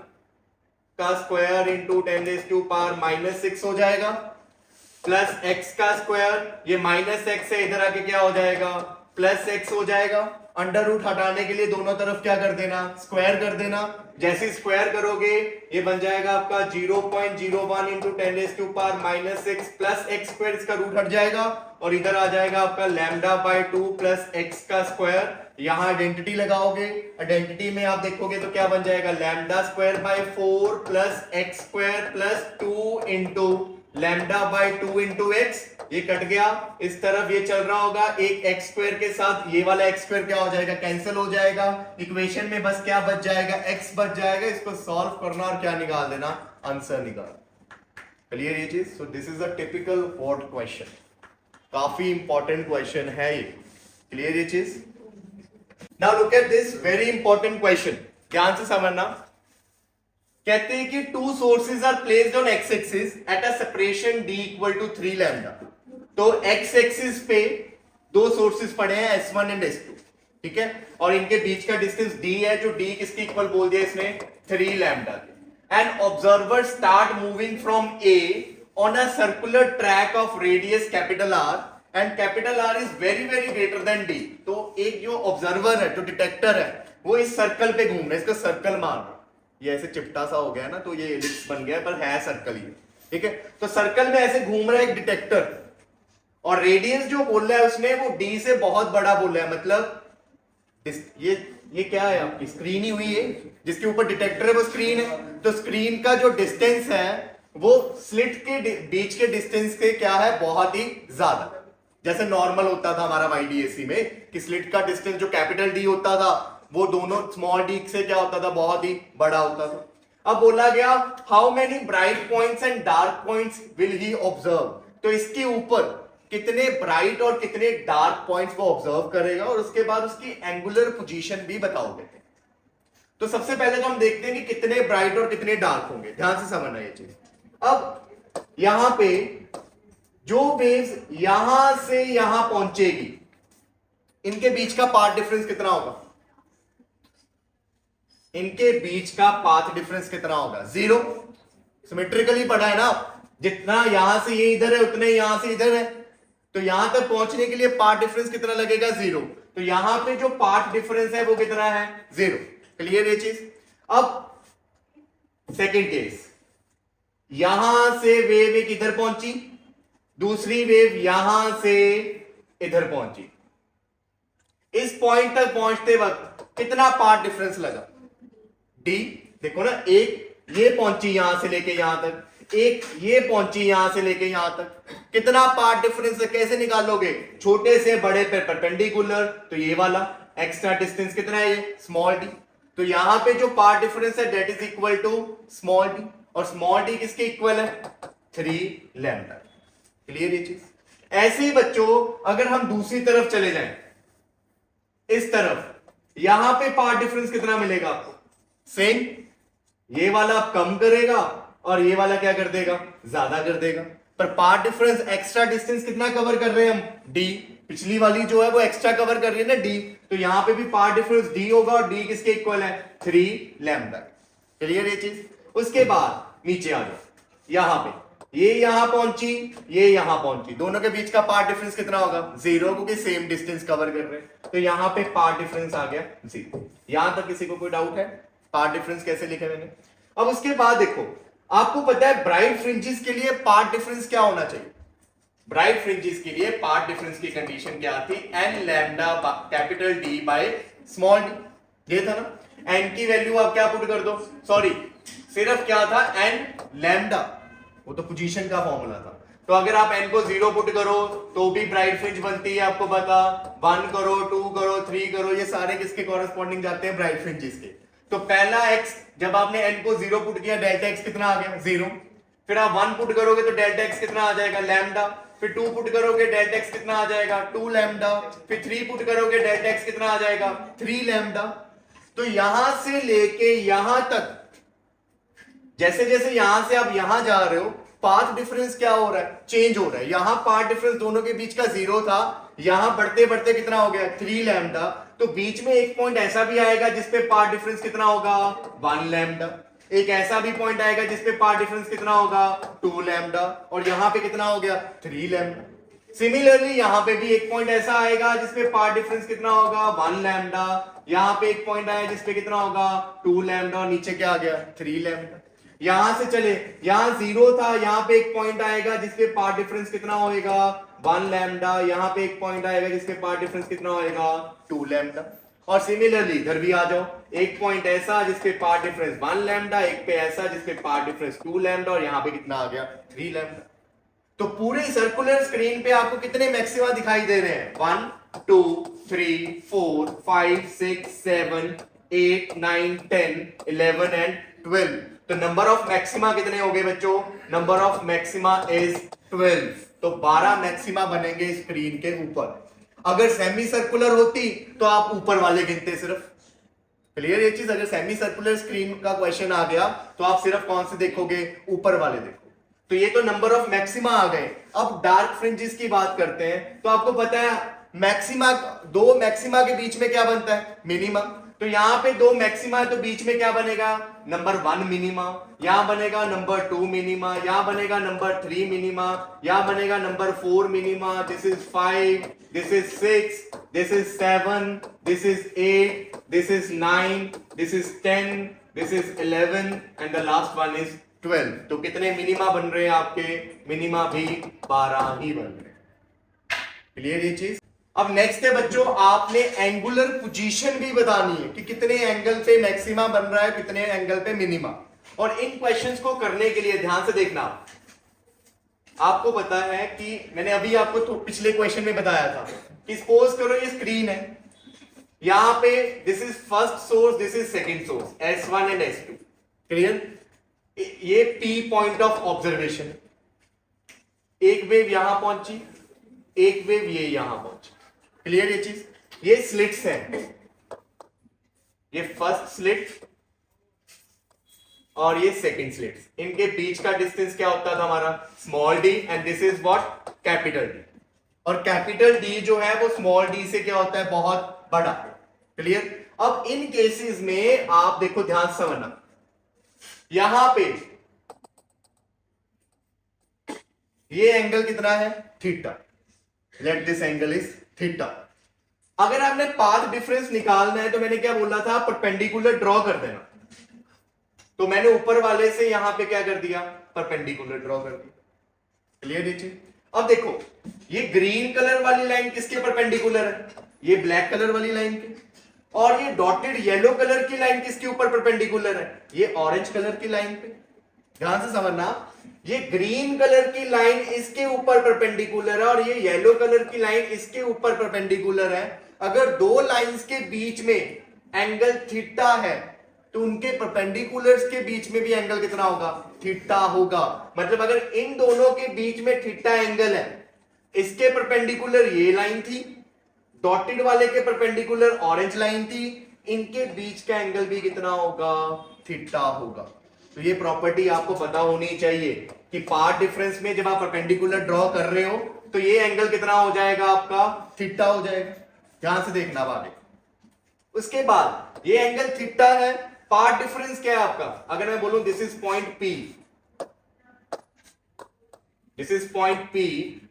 Speaker 1: का स्क्वायर इंटू 10⁻⁻6 हो जाएगा, प्लस x का स्क्वायर, ये माइनस x है, इधर आके क्या हो जाएगा, प्लस x हो जाएगा। अंडर रूट हटाने के लिए दोनों तरफ क्या कर देना, स्क्वायर कर देना। जैसे स्क्वायर करोगे ये बन जाएगा आपका 0.01 इंटू 10⁻⁻6 प्लस x स्क्वायर, इसका रूट हट जाएगा और इधर आ जाएगा आपका लैम्डा बाय 2 प्लस x का स्क्वायर। यहां आइडेंटिटी लगाओगे, आइडेंटिटी में आप देखोगे तो क्या बन जाएगा, lambda square by 4 plus x square plus 2 into lambda by 2 into x. ये कट गया, इस तरफ ये चल रहा होगा, एक एक्स स्क्वायर के साथ ये वाला एक्स स्क्वायर क्या हो जाएगा, कैंसिल हो जाएगा। इक्वेशन में बस क्या बच जाएगा, एक्स बच जाएगा। इसको सॉल्व करना और क्या निकाल देना, आंसर निकाल। क्लियर ये चीज? So this is a typical what question, काफी इंपॉर्टेंट क्वेश्चन है ये। क्लियर ये चीज? Now look at this very important question, ध्यान से समझना। कहते हैं कि two sources are placed on x axis at a separation d equal to 3 lambda. तो एक्स एक्सिस पे दो सोर्सेज पड़े हैं S1 एंड S2, ठीक है, और इनके बीच का डिस्टेंस d है, जो d किसके इक्वल बोल दिया इसने, 3 लैम्डा के। And observer start moving from A on a circular track of radius capital R and capital R is very very greater than d। तो एक जो ऑब्जर्वर है, जो डिटेक्टर है, वो इस सर्कल पे घूम रहा है, इसका सर्कल मान लो। ये ऐसे चिपटा सा हो गया ना, तो ये एलिप्स बन गया, पर है सर्कल ही, ठीक है। तो सर्कल में ऐसे घूम रहा है एक डिटेक्टर, और रेडियस जो बोल रहा है उसने वो d से बहुत बड़ा बोल रहा है। मतलब ये क्या है, आपकी स्क्रीन ही हुई है, जिसके ऊपर डिटेक्टर है वो स्क्रीन है। तो स्क्रीन का जो डिस्टेंस है वो स्लिट के बीच के डिस्टेंस के क्या है, बहुत ही ज्यादा। जैसे नॉर्मल होता था हमारा YDAC में कि स्लिट का डिस्टेंस जो कैपिटल D होता था वो दोनों स्मॉल d से क्या होता था, बहुत ही बड़ा होता था। अब बोला गया how many bright points and dark points will he observe. तो इसके ऊपर कितने ब्राइट और कितने डार्क पॉइंट्स वो ऑब्जर्व करेगा, और उसके बाद उसकी एंगुलर पोजीशन भी बताओगे। तो सबसे पहले तो हम देखते हैं कि कितने ब्राइट और कितने डार्क होंगे, ध्यान से समझना ये चीज। अब यहां पे जो वेव्स यहां से यहां पहुंचेगी, इनके बीच का पाथ डिफरेंस कितना होगा, इनके बीच का पाथ डिफरेंस कितना होगा? 0। सिमेट्रिकली पढ़ा है ना, जितना यहां से ये इधर है उतने यहां से इधर है, तो यहां तक पहुंचने के लिए पाथ डिफरेंस कितना लगेगा? 0। तो यहां पे जो पाथ डिफरेंस है वो कितना है? 0। क्लियर ये चीज? अब सेकेंड केस, यहां से वेव एक इधर पहुंची, दूसरी वेव यहां से इधर पहुंची, इस पॉइंट तक पहुंचते वक्त कितना पाथ डिफरेंस लगा? डी। देखो ना, एक ये पहुंची यहां से लेके यहां तक, एक ये पहुंची यहां से लेके यहां तक, कितना पाथ डिफरेंस कैसे निकालोगे? छोटे से बड़े पे परपेंडिकुलर, तो ये वाला एक्स्ट्रा डिस्टेंस कितना है? ये स्मॉल डी। तो यहां पे जो पाथ डिफरेंस है that is equal to small d, और स्मॉल डी किसके इक्वल है? 3 लैम्डा। क्लियर ये चीज? ऐसे ही बच्चों अगर हम दूसरी तरफ चले जाएं, इस तरफ, यहां पे पाथ डिफरेंस कितना मिलेगा आपको? सेम। ये वाला कम करेगा और ये वाला क्या कर देगा? ज्यादा कर देगा। पर पाथ डिफरेंस एक्स्ट्रा डिस्टेंस कितना कवर कर रहे हैं हम? डी। पिछली वाली जो है वो एक्स्ट्रा कवर कर रही है ना, डी, तो यहां पे भी पाथ डिफरेंस डी होगा, और डी किसके इक्वल है? 3 लैम्डा। क्लियर ये चीज? उसके बाद नीचे आ जाओ, यहां पे ये यहां पहुंची, ये यहां पहुंची, दोनों के बीच का पाथ डिफरेंस कितना होगा? 0, क्योंकि सेम डिस्टेंस कवर कर रहे हैं। तो यहां पे पाथ डिफरेंस आ गया 0। यहां तक किसी को कोई डाउट है पाथ डिफरेंस कैसे लिखे मैंने? अब उसके बाद देखो, आपको पता है ब्राइट फ्रिंजेस के लिए पाथ डिफरेंस क्या होना चाहिए? ब्राइट फ्रिंजेस के लिए पाथ डिफरेंस की कंडीशन क्या थी? n lambda capital D by small d। ये था ना, n की वैल्यू आप क्या पुट कर दो? सॉरी, सिर्फ क्या था? n लैम्डा, वो तो पोजीशन का फॉर्मूला था। तो अगर आप n को 0 पुट करो तो भी ब्राइट फ्रिंज बनती है, आपको पता। 1 करो, 2 करो, 3 करो, ये सारे किसके कॉरेस्पॉन्डिंग जाते हैं? ब्राइट फ्रिंजेस के। तो पहला x, जब आपने n को 0 पुट किया, डेल्टा x कितना आ गया? 0। फिर आप 1 पुट करोगे तो डेल्टा x कितना आ जाएगा? लैम्डा। फिर 2 पुट करोगे डेल्टा x कितना आ जाएगा? 2 लैम्डा। फिर 3 पुट करोगे डेल्टा x कितना आ जाएगा? 3 लैम्डा। तो यहां से लेके यहां तक, जैसे जैसे यहां से आप यहां जा रहे हो, पाथ डिफरेंस क्या हो रहा है? चेंज हो रहा है। यहां पाथ डिफरेंस दोनों के बीच का 0 था, यहां बढ़ते बढ़ते कितना हो गया? 3 लैम्डा। तो बीच में एक पॉइंट ऐसा भी आएगा जिसपे पाथ डिफरेंस कितना होगा? 1 लैम्डा। एक ऐसा भी पॉइंट आएगा जिसपे पाथ डिफरेंस कितना होगा? 2 लैम्डा। और यहां पे कितना हो गया? 3 लैम्डा। सिमिलरली यहां पे भी एक पॉइंट ऐसा आएगा जिसपे पाथ डिफरेंस कितना होगा? 1 लैम्डा। यहां पे एक पॉइंट आया जिसपे कितना होगा? 2 लैम्डा, और नीचे क्या आ गया? 3 लैम्डा। यहां से चले, यहां 0 था, यहां पे एक पॉइंट आएगा जिसपे पाथ डिफरेंस कितना होएगा? 1 लैम्डा। यहां पे एक पॉइंट आएगा जिसपे पाथ डिफरेंस कितना होएगा? 2 लैम्डा। और सिमिलरली इधर भी आ जाओ, एक पॉइंट ऐसा जिसपे पाथ डिफरेंस 1 लैम्डा, एक पे ऐसा जिसपे पाथ डिफरेंस 2 लैम्डा, और यहां पे कितना आ गया? 3 लैम्डा। तो पूरे सर्कुलर स्क्रीन पे आपको कितने मैक्सिमा दिखाई दे रहे हैं? 1 2 3 4 5 6 7 8 9 10 11 एंड 12। तो नंबर ऑफ मैक्सिमा कितने हो गए बच्चों? Number of maxima is 12। तो 12 मैक्सिमा बनेंगे स्क्रीन के ऊपर। अगर सेमी सर्कुलर होती तो आप ऊपर वाले गिनते सिर्फ। क्लियर ये चीज? अगर सेमी सर्कुलर स्क्रीन का क्वेश्चन आ गया तो आप सिर्फ कौन से देखोगे? ऊपर वाले देखो। तो ये तो नंबर ऑफ मैक्सिमा आ गए। अब डार्क फ्रिंजेस की बात करते हैं। तो आपको पता है मैक्सिमा, दो मैक्सिमा के बीच में क्या बनता है? मिनिमा। तो यहां पे दो मैक्सिमा है तो बीच में क्या बनेगा? Number 1 minima. यहां बनेगा नंबर 2 मिनिमा। यहां बनेगा नंबर 3 मिनिमा। यहां बनेगा number 4 minima. This is 5, this is 6, this is 7, this is 8, this is 9, this is 10, this is 11 and the last one is 12। तो कितने मिनिमा बन रहे हैं आपके? मिनिमा भी 12 ही बन रहे हैं। क्लियर ये चीज? अब नेक्स्ट है बच्चों, आपने एंगुलर पोजीशन भी बतानी है कि कितने एंगल पे मैक्सिमा बन रहा है, कितने एंगल पे मिनिमा। और इन क्वेश्चंस को करने के लिए ध्यान से देखना, आपको पता है कि मैंने अभी आपको तो पिछले क्वेश्चन में बताया था कि सपोज करो ये स्क्रीन है, यहां पे this is first source, this is second source, S1 and S2। Clear? ये P पॉइंट ऑफ ऑब्जर्वेशन। एक वेव यहां पहुंची, एक वेव ये यहां पहुंची। क्लियर ये चीज? ये स्लिट्स हैं, ये फर्स्ट स्लिट और ये सेकंड स्लिट्स। इनके बीच का डिस्टेंस क्या होता था हमारा? Small D, and this is what? Capital D. और कैपिटल डी जो है वो स्मॉल डी से क्या होता है? बहुत बड़ा। क्लियर? अब इन केसेस में आप देखो, ध्यान से समझना, यहां पे ये एंगल कितना है, theta, let this angle is theta. अगर आपने पाथ डिफरेंस निकालना है तो मैंने क्या बोला था, परपेंडिकुलर ड्रॉ कर देना। तो मैंने ऊपर वाले से यहां पे क्या कर दिया, परपेंडिकुलर ड्रॉ कर दिया। क्लियर ये चीज? अब देखो, ये ग्रीन कलर वाली लाइन किसके परपेंडिकुलर है, ये ब्लैक कलर वाली लाइन के, और ये डॉटेड येलो कलर की लाइन किसके ऊपर परपेंडिकुलर है, ये ऑरेंज कलर की लाइन पे। ध्यान से समझना, ये ग्रीन कलर की लाइन इसके ऊपर परपेंडिकुलर है और ये येलो कलर की लाइन इसके ऊपर परपेंडिकुलर है। अगर दो लाइंस के बीच में एंगल थीटा है तो उनके परपेंडिकुलर्स के बीच में भी एंगल कितना होगा, थीटा होगा। मतलब अगर इन दोनों के बीच में थीटा एंगल है, इसके परपेंडिकुलर ये लाइन थी, डॉटेड वाले के परपेंडिकुलर ऑरेंज लाइन थी, इनके बीच का एंगल भी कितना होगा, थीटा होगा। तो ये प्रॉपर्टी आपको पता होनी चाहिए कि पाथ डिफरेंस में जब आप परपेंडिकुलर ड्रॉ कर रहे हो तो ये एंगल कितना हो जाएगा आपका, थीटा हो जाएगा। ध्यान से देखना आगे। उसके बाद ये एंगल थीटा है, पाथ डिफरेंस क्या है आपका, अगर मैं बोलूं this is point P, this is point P,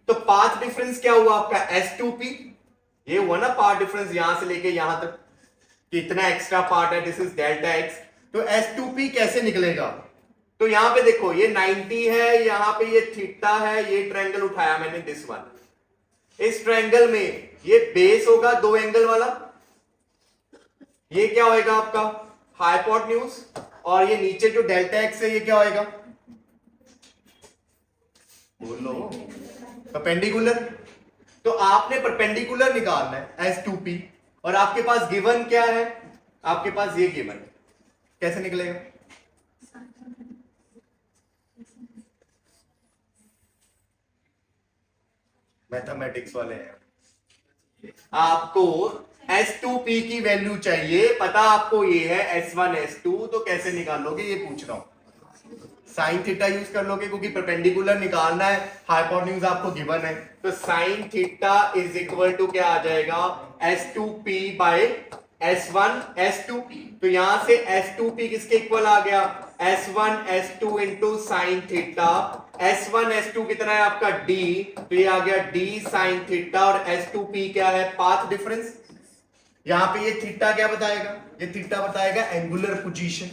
Speaker 1: तो पाथ डिफरेंस क्या हुआ आपका, S2P। ये हुआ ना पाथ डिफरेंस यहां से लेके यहां तक, कितना एक्स्ट्रा पार्ट है, दिस इज डेल्टा एक्स। तो S2P कैसे निकलेगा, तो यहां पे देखो ये 90 है, यहां पे ये थीटा है, ये ट्रायंगल उठाया मैंने दिस वन, इस ट्रायंगल में ये बेस होगा दो एंगल वाला, ये क्या होएगा आपका हाइपोटेन्यूज, और ये नीचे जो डेल्टा एक्स है ये क्या होएगा, बोलो, परपेंडिकुलर। तो आपने परपेंडिकुलर निकालना है S2P, और आपके पास गिवन क्या है, आपके पास ये गिवन, कैसे निकलेगा, मैथमेटिक्स वाले हैं। आपको S2P की वैल्यू चाहिए, पता आपको ये है S1 S2, तो कैसे निकालोगे ये पूछ रहा हूं। साइन थीटा यूज कर लोगे क्योंकि परपेंडिकुलर निकालना है, हाइपोटेन्यूज आपको गिवन है, तो sine theta is equal to क्या आ जाएगा, S2P बाय S1 S2। तो यहां से S2P किसके इक्वल आ गया, S1 S2 into sine theta. S1 S2 कितना है आपका D, तो ये आ गया D साइन थीटा, और S2P क्या है, पाथ डिफरेंस। यहां पे ये थीटा क्या बताएगा, ये थीटा बताएगा एंगुलर पोजीशन।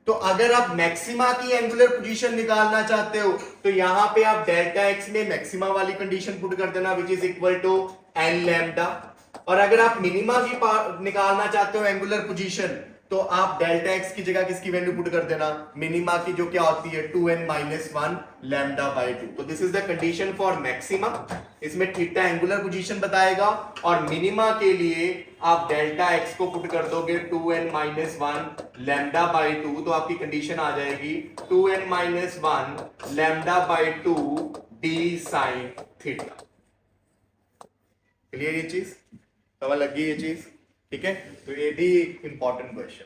Speaker 1: तो अगर आप मैक्सिमा की एंगुलर पोजीशन निकालना चाहते हो तो यहां पे आप डेल्टा एक्स में मैक्सिमा वाली कंडीशन पुट कर देना, which is equal to n lambda. और अगर आप मिनिमा की निकालना चाहते हो एंगुलर पोजीशन, तो आप डेल्टा एक्स की जगह किसकी वैल्यू पुट कर देना, मिनिमा की, जो क्या होती है 2n-1 लैम्डा बाय 2। तो this is the condition for maxima, इसमें थीटा एंगुलर पोजीशन बताएगा, और मिनिमा के लिए आप डेल्टा एक्स को पुट कर दोगे 2n-1 लैम्डा बाय 2, तो आपकी कंडीशन आ जाएगी 2n-1 lambda by 2 d sine theta. Clear ये चीज, समझ लग गई ये चीज, ठीक है। तो ये भी इंपॉर्टेंट क्वेश्चन।